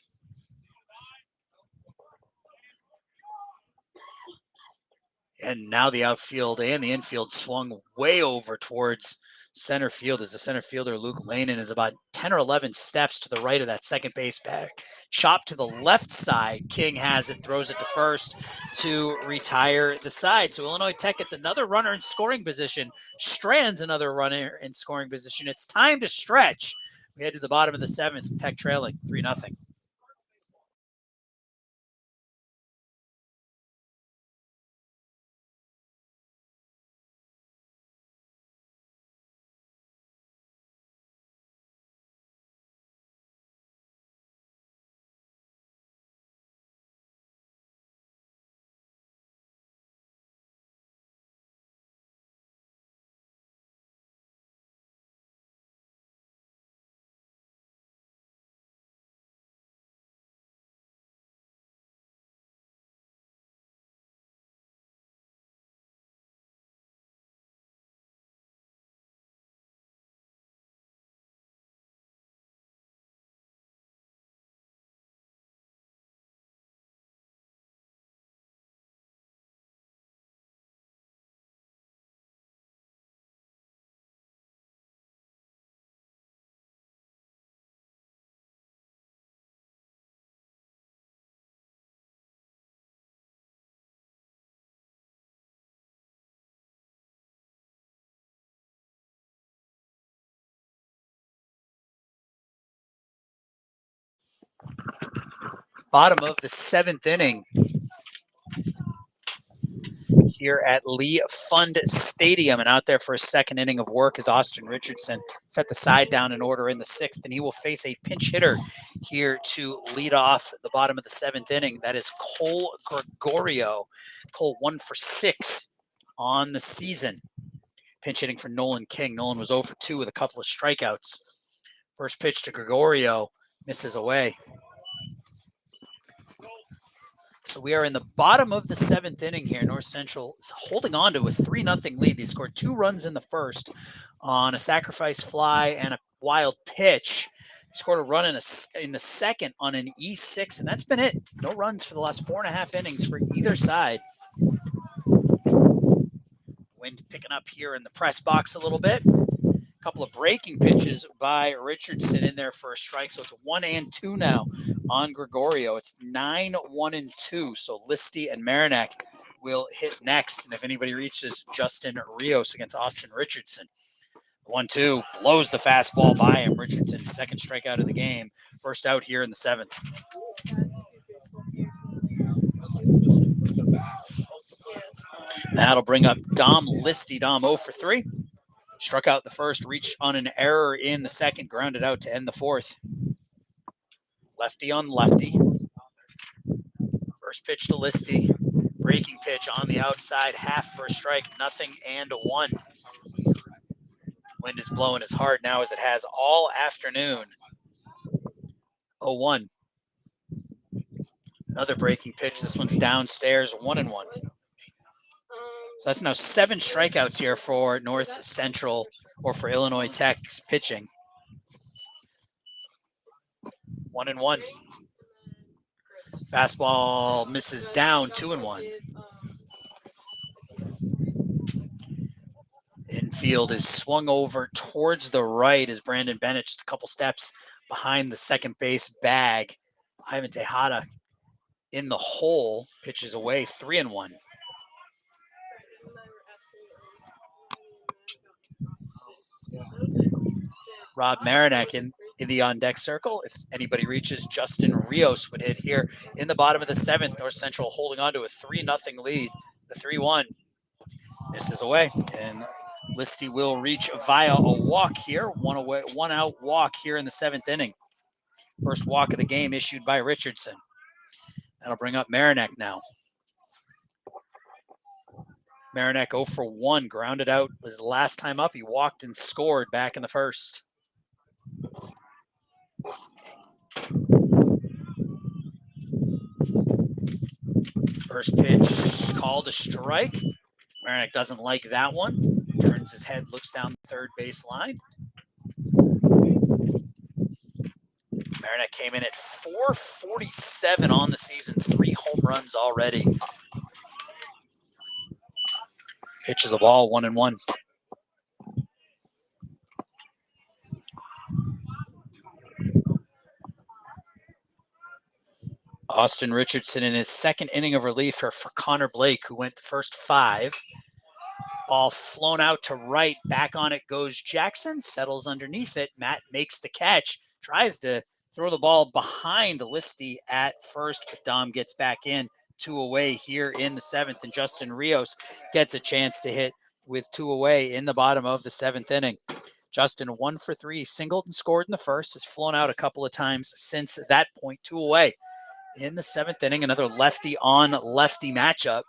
And now the outfield and the infield swung way over towards center field as the center fielder, Luke Lanin, is about 10 or 11 steps to the right of that second base bag. Chop to the left side. King has it, throws it to first to retire the side. So Illinois Tech gets another runner in scoring position, strands another runner in scoring position. It's time to stretch. We head to the bottom of the 7th, Tech trailing 3-0. Bottom of the 7th inning here at Lee Pfund Stadium. And out there for a second inning of work is Austin Richardson. Set the side down in order in the 6th, and he will face a pinch hitter here to lead off the bottom of the 7th inning. That is Cole Gregorio. Cole 1 for 6 on the season. Pinch hitting for Nolan King. Nolan was 0 for 2 with a couple of strikeouts. First pitch to Gregorio, misses away. So we are in the bottom of the 7th inning here. North Central is holding on to a 3-0 lead. They scored 2 runs in the first on a sacrifice fly and a wild pitch. They scored a run in the second on an E6, and that's been it. No runs for the last 4.5 innings for either side. Wind picking up here in the press box a little bit. A couple of breaking pitches by Richardson in there for a strike. So it's 1-2 now on Gregorio. It's 9-1-2. So Listy and Marinak will hit next. And if anybody reaches, Justin Rios against Austin Richardson. 1-2 blows the fastball by him. Richardson's second strikeout of the game. First out here in the 7th. That'll bring up Dom Listy. Dom 0 for 3. Struck out the first, reached on an error in the second, grounded out to end the 4th. Lefty on lefty. First pitch to Listy. Breaking pitch on the outside, half for a strike, 0-1. Wind is blowing as hard now as it has all afternoon. 0-1. Another breaking pitch. This one's downstairs, 1-1. So that's now 7 strikeouts here for North Central or for Illinois Tech's pitching. 1-1. Fastball misses down, 2-1. Infield is swung over towards the right as Brandon Bennett just a couple steps behind the second base bag. Ivan Tejada in the hole, pitches away, 3-1. Rob Marinak in the on-deck circle. If anybody reaches, Justin Rios would hit here in the bottom of the 7th. North Central holding on to a 3-0 lead. The 3-1 misses away, and Listy will reach via a walk here. One out walk here in the 7th inning. First walk of the game issued by Richardson. That'll bring up Marinak now. Marinak 0 for 1, grounded out his last time up. He walked and scored back in the first. First pitch called a strike. Marinak doesn't like that one. Turns his head, looks down the third base line. Marinak came in at 447 on the season, 3 home runs already. Pitches a ball, 1-1. Austin Richardson in his second inning of relief for Connor Blake, who went the first 5. Ball flown out to right. Back on it goes Jackson. Settles underneath it. Matt makes the catch. Tries to throw the ball behind Listy at first, but Dom gets back in. 2 away here in the 7th, and Justin Rios gets a chance to hit with 2 away in the bottom of the 7th inning. Justin 1 for 3, singled and scored in the first. Has flown out a couple of times since that point. 2 away in the 7th inning. Another lefty on lefty matchup.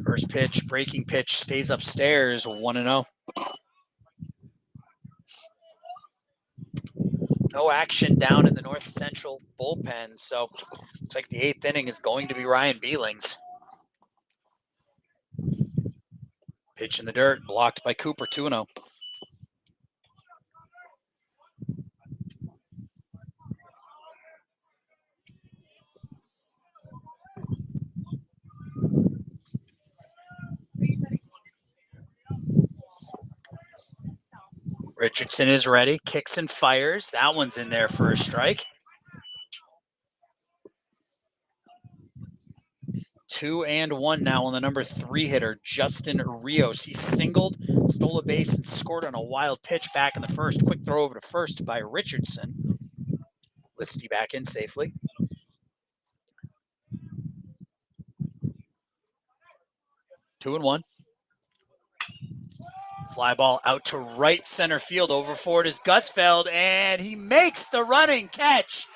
First pitch, breaking pitch, stays upstairs, 1-0. No action down in the North Central bullpen, so looks like the 8th inning is going to be Ryan Beelings. Pitch in the dirt, blocked by Cooper, 2-0. Richardson is ready, kicks and fires. That one's in there for a strike. 2-1 now on the number 3 hitter, Justin Rios. He singled, stole a base, and scored on a wild pitch back in the first. Quick throw over to first by Richardson. Listy back in safely. Two and one. Fly ball out to right center field. Over for it is Gutsfeld, and he makes the running catch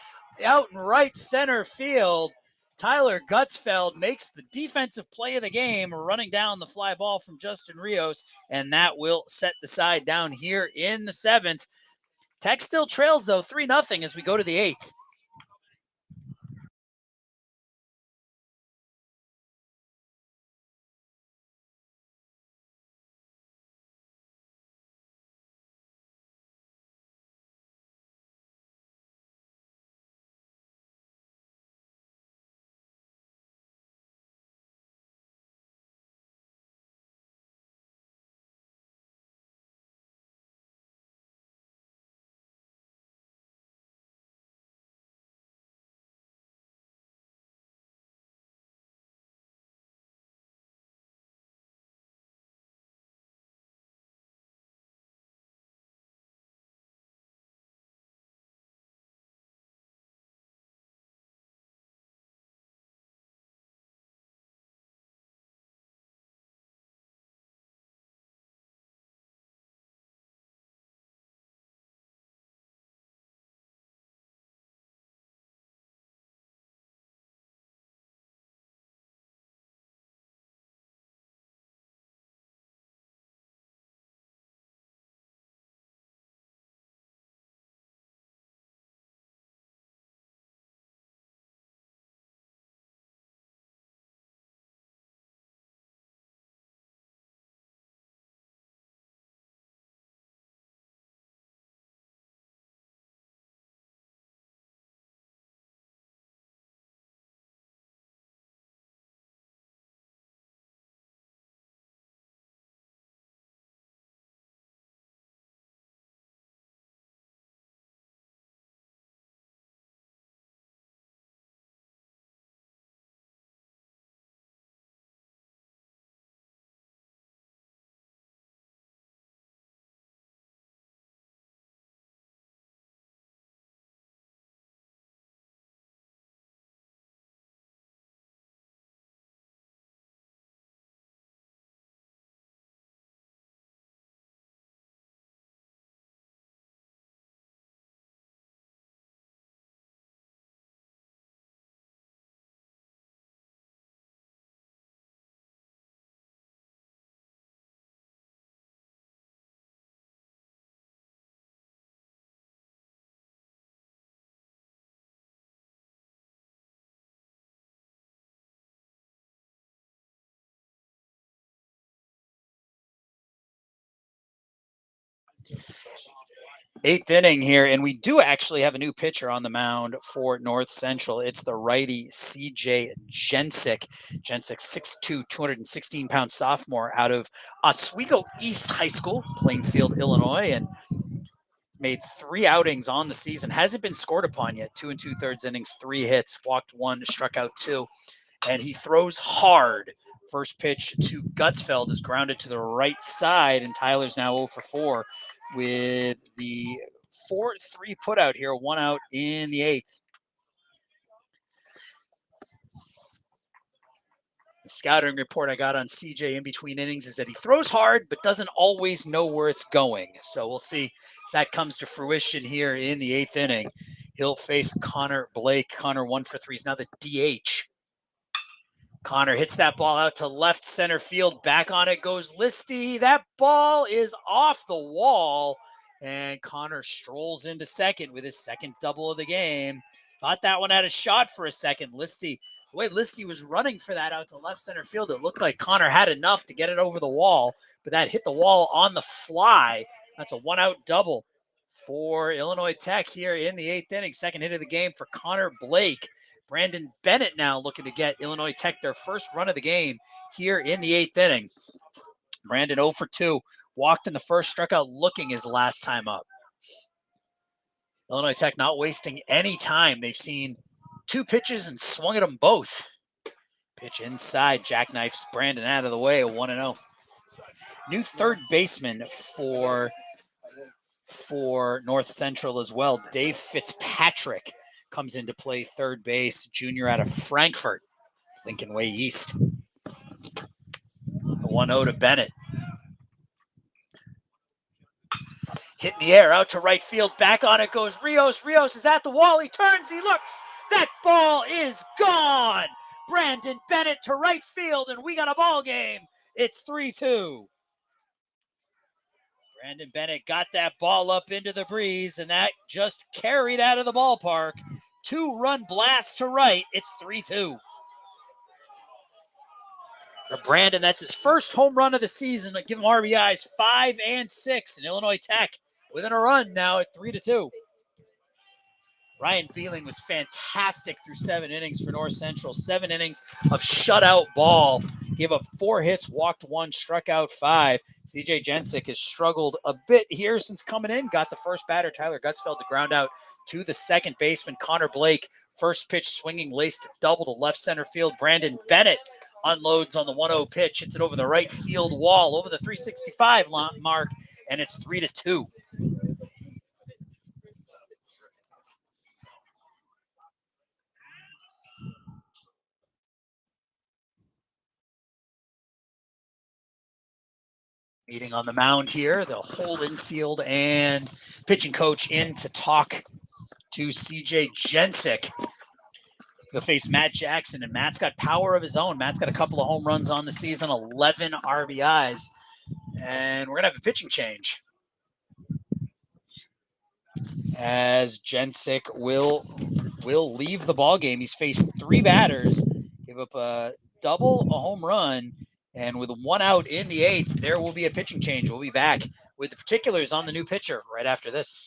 out in right center field. Tyler Gutsfeld makes the defensive play of the game, running down the fly ball from Justin Rios, and that will set the side down here in the 7th. Tech still trails, though, 3-0 as we go to the 8th. Eighth inning here, and we do actually have a new pitcher on the mound for North Central. It's the righty CJ Jensick. Jensick, 6'2", 216-pound sophomore out of Oswego East High School, Plainfield, Illinois, and made 3 outings on the season. Hasn't been scored upon yet. 2 2/3 innings, 3 hits, walked 1, struck out 2, and he throws hard. First pitch to Gutsfeld is grounded to the right side, and Tyler's now 0 for 4 with the 4-3 put out here, 1 out in the 8th. The scouting report I got on CJ in between innings is that he throws hard, but doesn't always know where it's going. So we'll see if that comes to fruition here in the 8th inning. He'll face Connor Blake. Connor 1 for 3 is now the DH. Connor hits that ball out to left center field. Back on it goes Listy. That ball is off the wall. And Connor strolls into second with his second double of the game. Thought that one had a shot for a second. Listy, the way Listy was running for that out to left center field, it looked like Connor had enough to get it over the wall, but that hit the wall on the fly. That's a 1-out double for Illinois Tech here in the 8th inning. Second hit of the game for Connor Blake. Brandon Bennett now looking to get Illinois Tech their first run of the game here in the 8th inning. Brandon 0 for 2. Walked in the first, struck out looking his last time up. Illinois Tech not wasting any time. They've seen 2 pitches and swung at them both. Pitch inside, jackknifes Brandon out of the way, 1-0. New third baseman for North Central as well. Dave Fitzpatrick comes into play third base, junior out of Frankfort, Lincoln Way East. The 1-0 to Bennett. Hit in the air, out to right field, back on it goes Rios. Rios is at the wall, he turns, he looks. That ball is gone. Brandon Bennett to right field, and we got a ball game. It's 3-2. Brandon Bennett got that ball up into the breeze, and that just carried out of the ballpark. 2-run blast to right. It's 3-2. For Brandon, that's his first home run of the season. Give him RBIs 5 and 6, and Illinois Tech within a run now at 3-2. Ryan Beeling was fantastic through 7 innings for North Central. 7 innings of shutout ball. Gave up 4 hits, walked 1, struck out 5. CJ Jensick has struggled a bit here since coming in. Got the first batter, Tyler Gutsfeld, to ground out to the second baseman, Connor Blake. First pitch swinging, laced double to left center field. Brandon Bennett unloads on the 1-0 pitch. Hits it over the right field wall, over the 365 mark, and it's 3-2. Meeting on the mound here, the whole infield and pitching coach in to talk to CJ Jensick. He'll face Matt Jackson, and Matt's got power of his own. Matt's got a couple of home runs on the season, 11 RBIs, and we're going to have a pitching change as Jensick will leave the ball game. He's faced 3 batters, give up a double, a home run, and with 1 out in the 8th, there will be a pitching change. We'll be back with the particulars on the new pitcher right after this.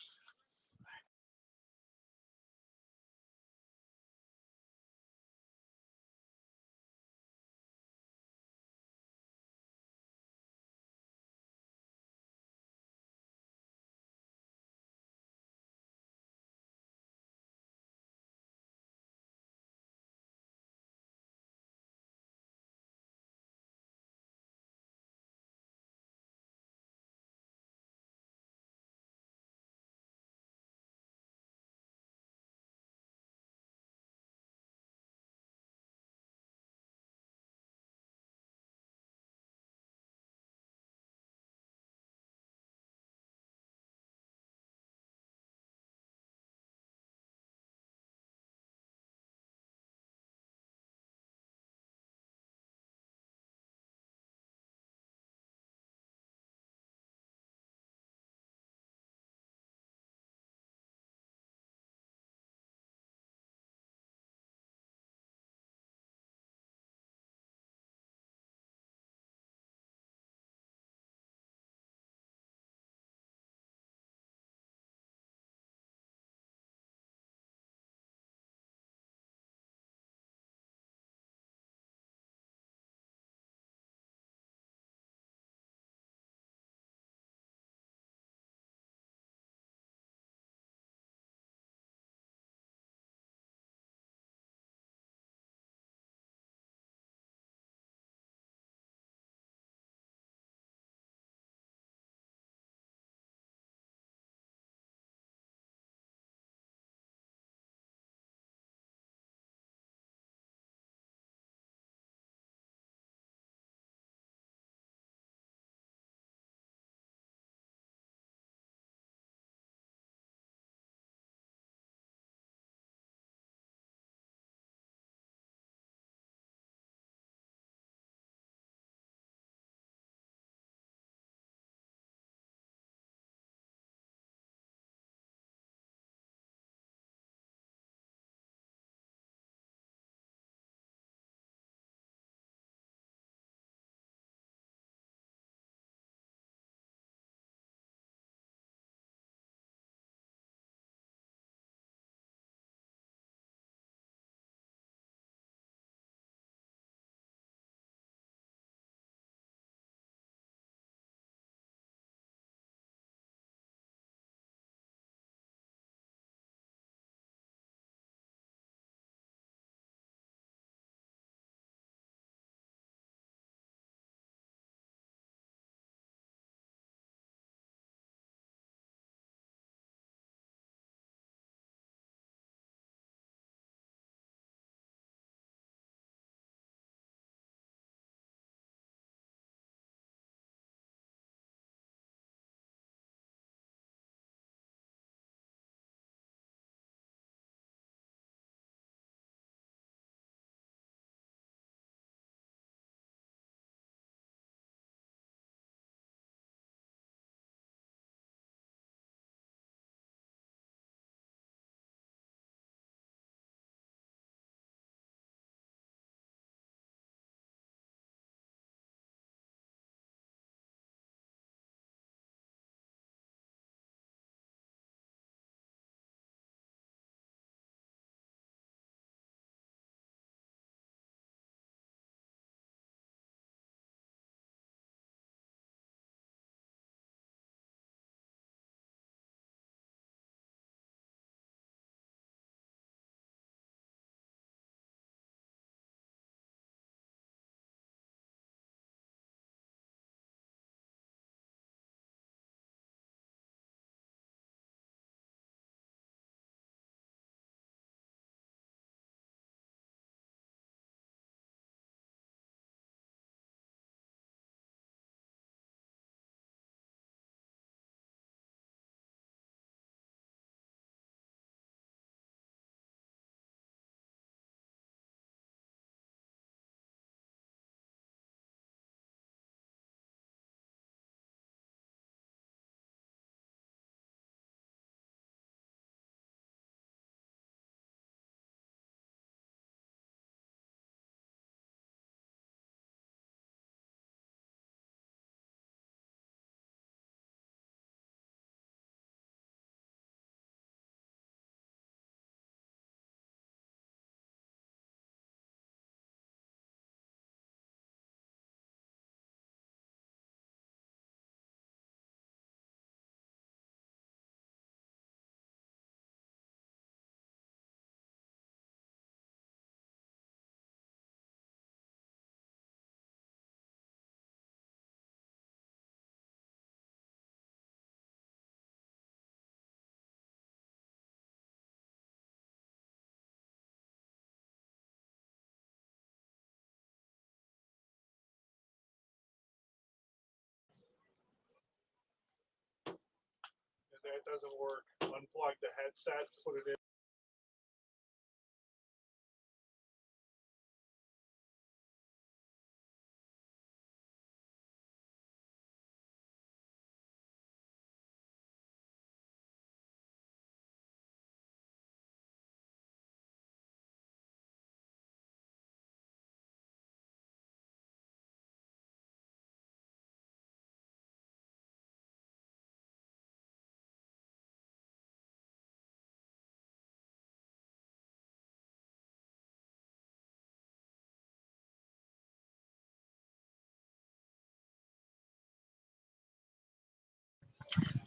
that doesn't work, unplug the headset, put it in.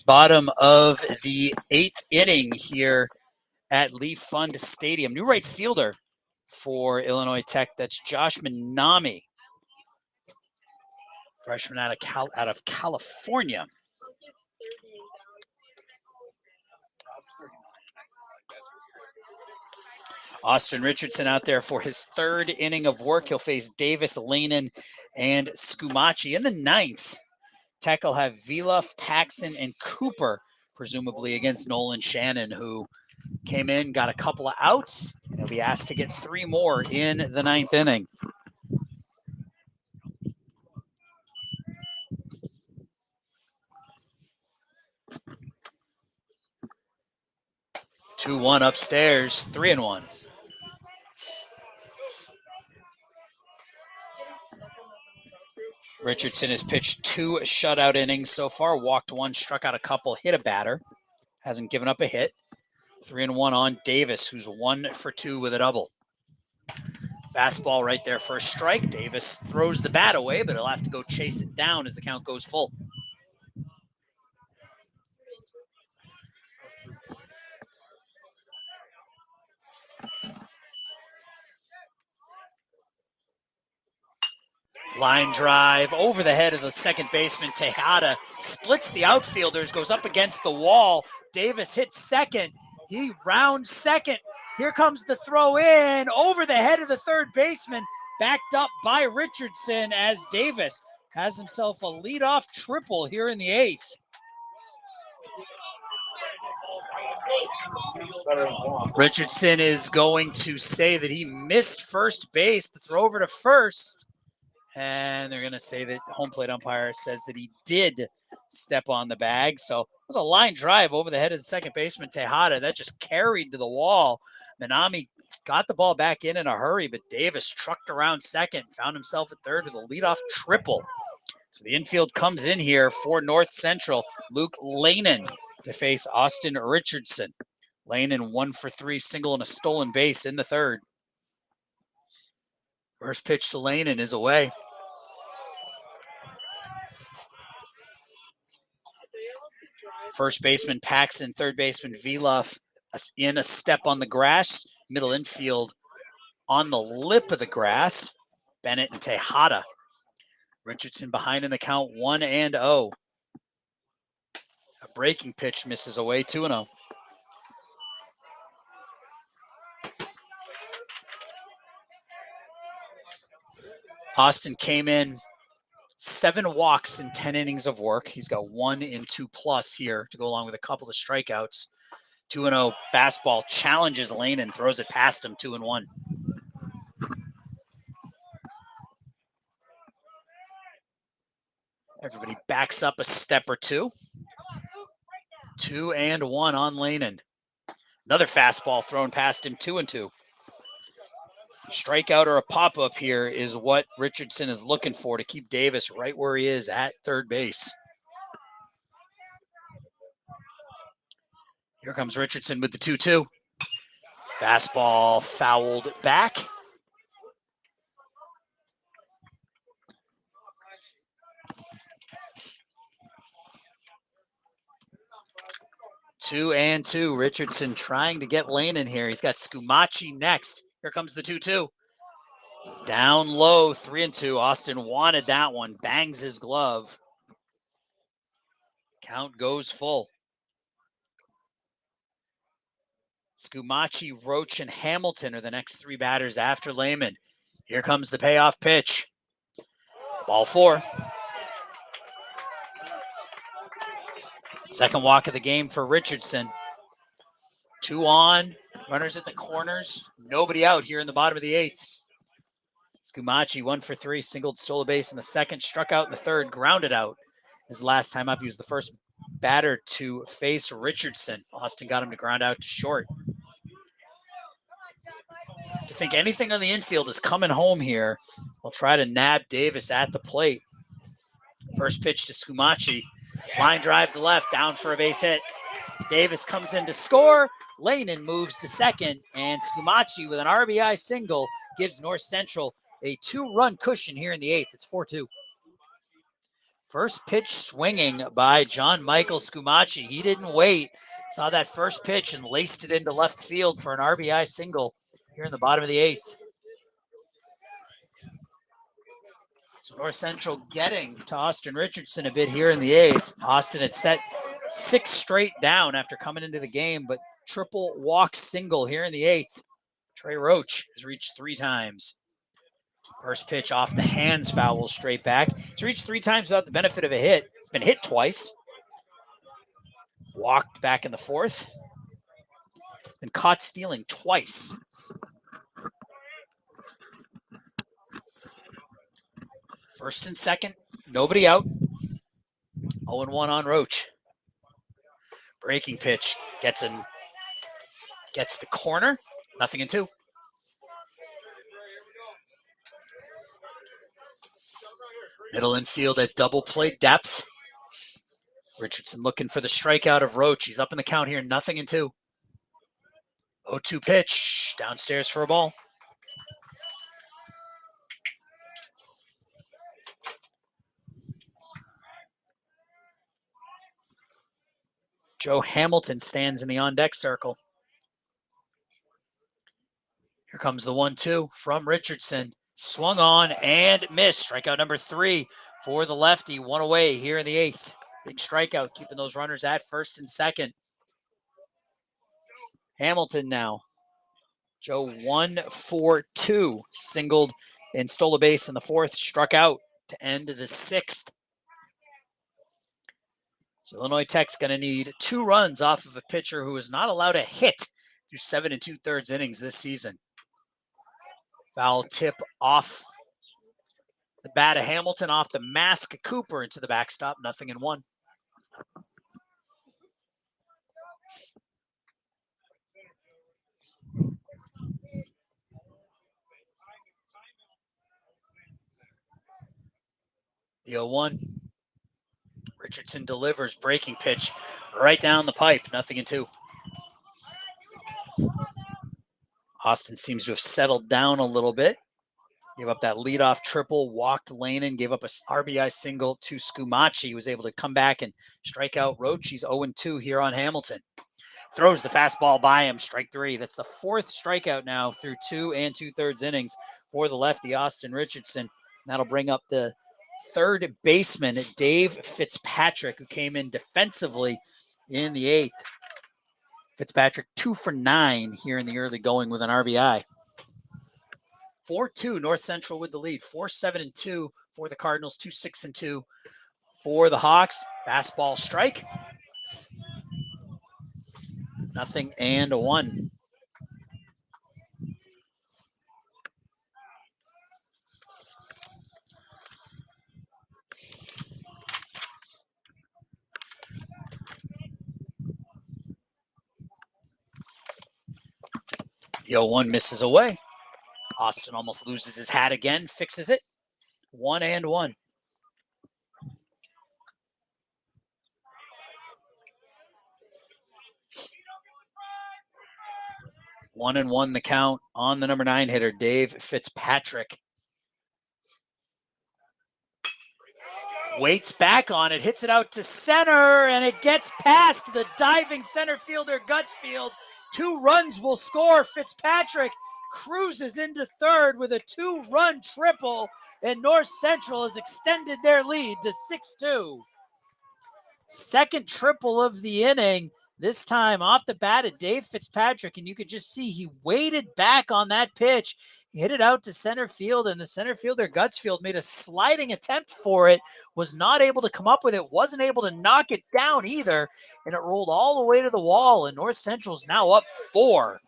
Bottom of the 8th inning here at Pfund Stadium. New right fielder for Illinois Tech. That's Josh Minami, freshman out of California. Austin Richardson out there for his 3rd inning of work. He'll face Davis, Lanin, and Skumachi. In the 9th, Tech will have Viluff, Paxson, and Cooper, presumably against Nolan Shannon, who came in, got a couple of outs, and he'll be asked to get 3 more in the 9th inning. Two one upstairs, 3-1. Richardson has pitched 2 shutout innings so far, walked 1, struck out a couple, hit a batter, hasn't given up a hit. 3-1 on Davis, who's 1 for 2 with a double. Fastball right there for a strike. Davis throws the bat away, but he'll have to go chase it down as the count goes full. Line drive over the head of the second baseman. Tejada splits the outfielders, goes up against the wall. Davis hits second. He rounds second. Here comes the throw in over the head of the third baseman, backed up by Richardson as Davis has himself a leadoff triple here in the 8th. Richardson is going to say that he missed first base, the throw over to first. And they're going to say that home plate umpire says that he did step on the bag. So it was a line drive over the head of the second baseman, Tejada. That just carried to the wall. Minami got the ball back in a hurry, but Davis trucked around second, found himself at third with a leadoff triple. So the infield comes in here for North Central. Luke Lanin to face Austin Richardson. Lanin 1 for 3, single and a stolen base in the 3rd. First pitch to Lanin is away. First baseman Paxson, third baseman Viluff in a step on the grass. Middle infield on the lip of the grass. Bennett and Tejada. Richardson behind in the count 1-0. A breaking pitch misses away, 2-0. Austin came in 7 walks in 10 innings of work. He's got 1 and 2+ here to go along with a couple of strikeouts. 2-0 fastball challenges Lane and throws it past him, 2-1. Everybody backs up a step or two. 2-1 on Lanin. Another fastball thrown past him, 2-2. Strikeout or a pop-up here is what Richardson is looking for to keep Davis right where he is at third base. Here comes Richardson with the 2-2. Fastball fouled back. Two and two. Richardson trying to get Lane in here. He's got Skumachi next. Here comes the 2-2. Down low, 3-2. Austin wanted that one. Bangs his glove. Count goes full. Skumachi, Roach, and Hamilton are the next 3 batters after Lehman. Here comes the payoff pitch. Ball 4. Second walk of the game for Richardson. 2 on, runners at the corners. Nobody out here in the bottom of the 8th. Scumaci 1 for 3, singled, stole a base in the second, struck out in the third, grounded out. His last time up, he was the first batter to face Richardson. Austin got him to ground out to short. To think anything on the infield is coming home here. We'll try to nab Davis at the plate. First pitch to Scumaci. Line drive to left, down for a base hit. Davis comes in to score. Lehnen moves to second, and Scumaci with an RBI single gives North Central a 2-run cushion here in the 8th. It's 4-2. First pitch swinging by John Michael Scumaci. He didn't wait. Saw that first pitch and laced it into left field for an RBI single here in the bottom of the 8th. So North Central getting to Austin Richardson a bit here in the 8th. Austin had set 6 straight down after coming into the game, but triple walk single here in the 8th. Trey Roach has reached 3 times. First pitch off the hands, foul straight back. He's reached 3 times without the benefit of a hit. It's been hit twice. Walked back in the 4th. Been caught stealing twice. First and second, nobody out. 0-1 on Roach. Breaking pitch gets the corner. 0-2. Middle infield at double play depth. Richardson looking for the strikeout of Roach. He's up in the count here, 0-2. 0-2 pitch, downstairs for a ball. Joe Hamilton stands in the on-deck circle. Here comes the 1-2 from Richardson. Swung on and missed. Strikeout number 3 for the lefty. 1 away here in the 8th. Big strikeout, keeping those runners at first and second. Hamilton now. Joe 1 for 2. Singled and stole a base in the 4th. Struck out to end the 6th. So Illinois Tech's going to need 2 runs off of a pitcher who is not allowed a hit through 7 2/3 innings this season. Foul tip off the bat of Hamilton, off the mask of Cooper into the backstop. 0-1. The 0-1. Richardson delivers, breaking pitch right down the pipe. 0-2. Austin seems to have settled down a little bit. Gave up that leadoff triple, walked Lehnen, gave up a RBI single to Scumaci. He was able to come back and strike out Roach. He's 0-2 here on Hamilton. Throws the fastball by him, strike 3. That's the 4th strikeout now through 2 2/3 innings for the lefty, Austin Richardson. That'll bring up the third baseman, Dave Fitzpatrick, who came in defensively in the 8th. Fitzpatrick 2 for 9 here in the early going with an RBI. 4-2, North Central with the lead. 4-7-2 for the Cardinals. 2-6-2 for the Hawks. Fastball strike. 0-1. The 0-1 misses away. Austin almost loses his hat again, fixes it. 1-1. 1-1 the count on the number 9 hitter, Dave Fitzpatrick. Waits back on it, hits it out to center, and it gets past the diving center fielder Gutsfield. 2 runs will score. Fitzpatrick cruises into third with a 2-run triple, and North Central has extended their lead to 6-2. Second triple of the inning, this time off the bat of Dave Fitzpatrick, and you could just see he waited back on that pitch. hit it out to center field, and the center fielder Gutsfield made a sliding attempt for it, was not able to come up with it, wasn't able to knock it down either, and it rolled all the way to the wall, and North Central's now up 4.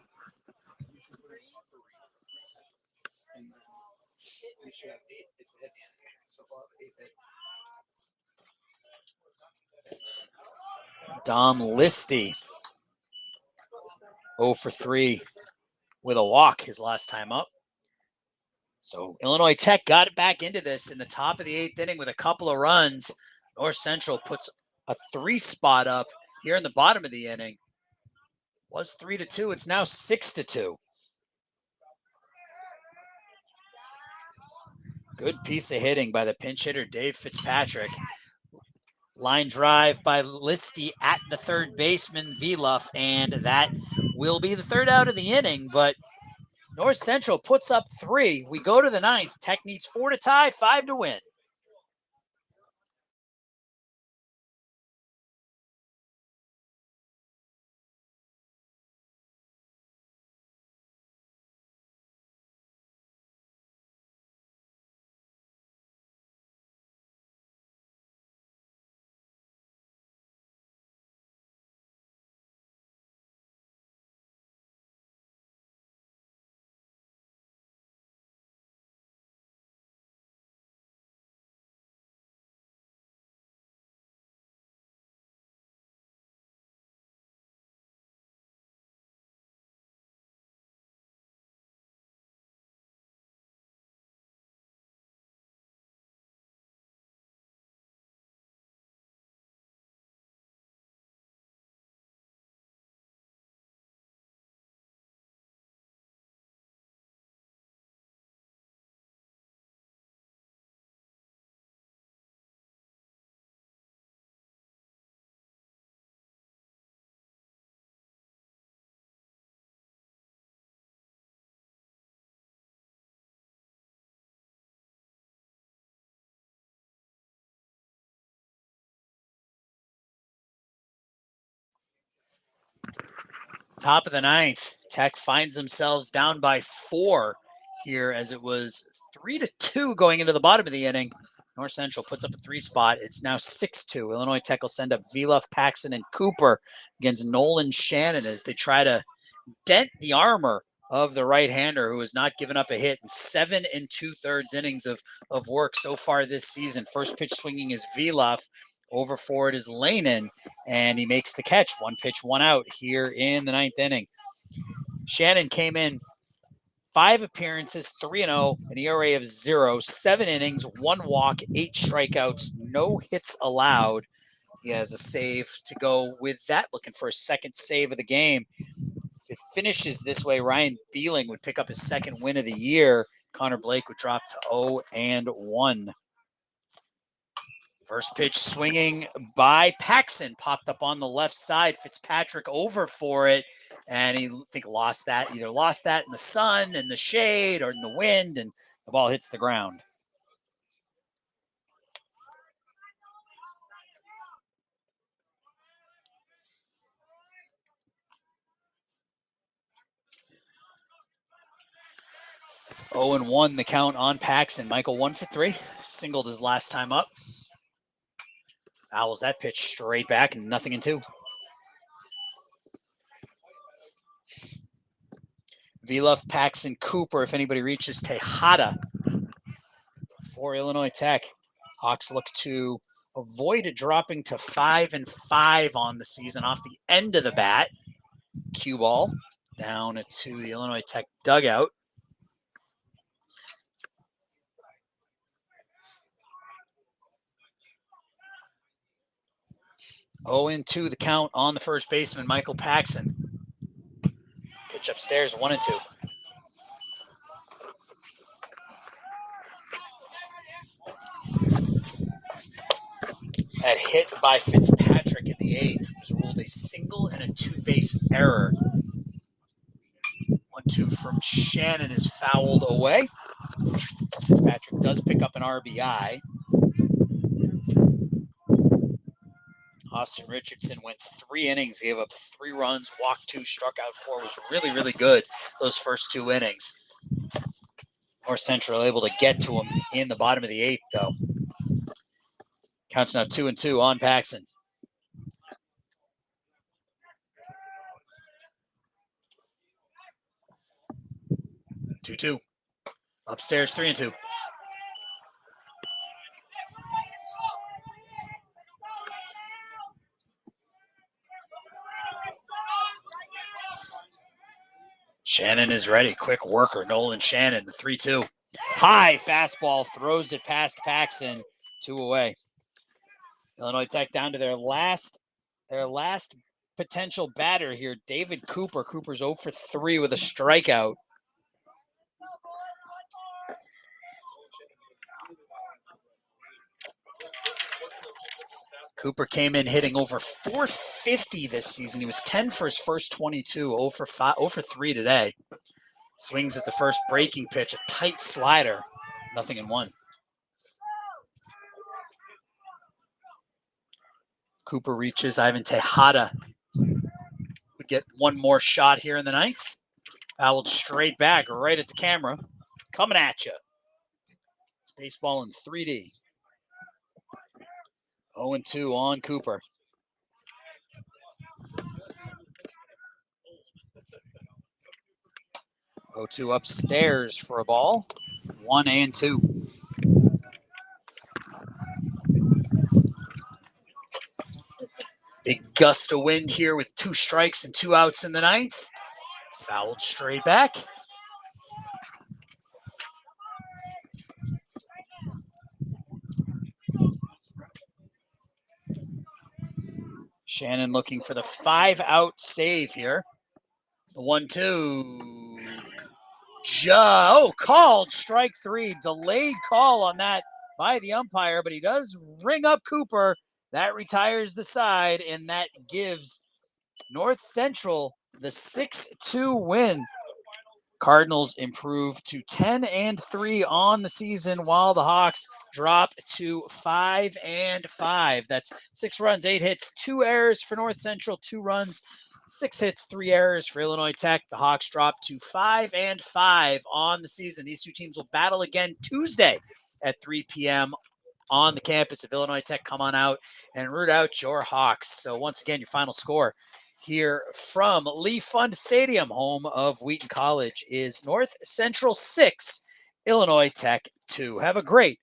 Dom Listy, 0 for 3 with a walk his last time up. So Illinois Tech got it back into this in the top of the 8th inning with a couple of runs. North Central puts a 3 spot up here in the bottom of the inning. Was 3-2. It's now 6-2. Good piece of hitting by the pinch hitter, Dave Fitzpatrick. Line drive by Listy at the third baseman, Viluff, and that will be the third out of the inning, but North Central puts up 3. We go to the 9th. Tech needs 4 to tie, 5 to win. Top of the 9th, Tech finds themselves down by 4 here as it was 3-2 going into the bottom of the inning. North Central puts up a 3 spot. It's now 6-2. Illinois Tech will send up Viluff, Paxson, and Cooper against Nolan Shannon as they try to dent the armor of the right-hander who has not given up a hit in 7 2/3 innings of work so far this season. First pitch swinging is Viluff. Over for it is Lanin, and he makes the catch. 1 pitch, 1 out here in the 9th inning. Shannon came in 5 appearances, 3-0, an ERA of 0, 7 innings, 1 walk, 8 strikeouts, no hits allowed. He has a save to go with that, looking for a second save of the game. If it finishes this way, Ryan Beeling would pick up his second win of the year. Connor Blake would drop to 0-1. First pitch swinging by Paxson, popped up on the left side. Fitzpatrick over for it, and he either lost that in the sun and the shade or in the wind, and the ball hits the ground. Oh and 1 the count on Paxson. Michael 1 for 3, singled his last time up. Fouls that pitch straight back, and 0-2. Viluff, Paxson, Cooper. If anybody reaches Tejada for Illinois Tech. Hawks look to avoid dropping to 5-5 on the season off the end of the bat. Cue ball down to the Illinois Tech dugout. Oh, into the count on the first baseman, Michael Paxson. Pitch upstairs, 1-2. That hit by Fitzpatrick in the 8th was ruled a single and a 2-base error. 1-2 from Shannon is fouled away. So Fitzpatrick does pick up an RBI. Austin Richardson went 3 innings, gave up 3 runs, walked 2, struck out 4. Was really, really good those first 2 innings. North Central able to get to him in the bottom of the 8th, though. Counts now 2-2 on Paxson. Two. Upstairs, 3-2. Shannon is ready. Quick worker. Nolan Shannon, the 3-2. High fastball, throws it past Paxson. 2 away. Illinois Tech down to their last potential batter here, David Cooper. Cooper's 0 for 3 with a strikeout. Cooper came in hitting over 450 this season. He was 10 for his first 22, 0 for 3 today. Swings at the first breaking pitch, a tight slider, 0-1. Cooper reaches. Ivan Tejada would get one more shot here in the 9th. Fouled straight back right at the camera. Coming at you. It's baseball in 3D. 0-2 on Cooper. 0-2 upstairs for a ball. 1-2. Big gust of wind here with 2 strikes and 2 outs in the 9th. Fouled straight back. Shannon looking for the 5-out save here. The 1-2. Called strike 3. Delayed call on that by the umpire, but he does ring up Cooper. That retires the side, and that gives North Central the 6-2 win. Cardinals improve to 10-3 on the season, while the Hawks drop to 5-5. That's 6 runs, 8 hits, 2 errors for North Central, 2 runs, 6 hits, 3 errors for Illinois Tech. The Hawks drop to 5-5 on the season. These 2 teams will battle again Tuesday at 3 p.m. on the campus of Illinois Tech. Come on out and root out your Hawks. So once again, your final score here from Pfund Stadium, home of Wheaton College, is North Central 6, Illinois Tech 2. Have a great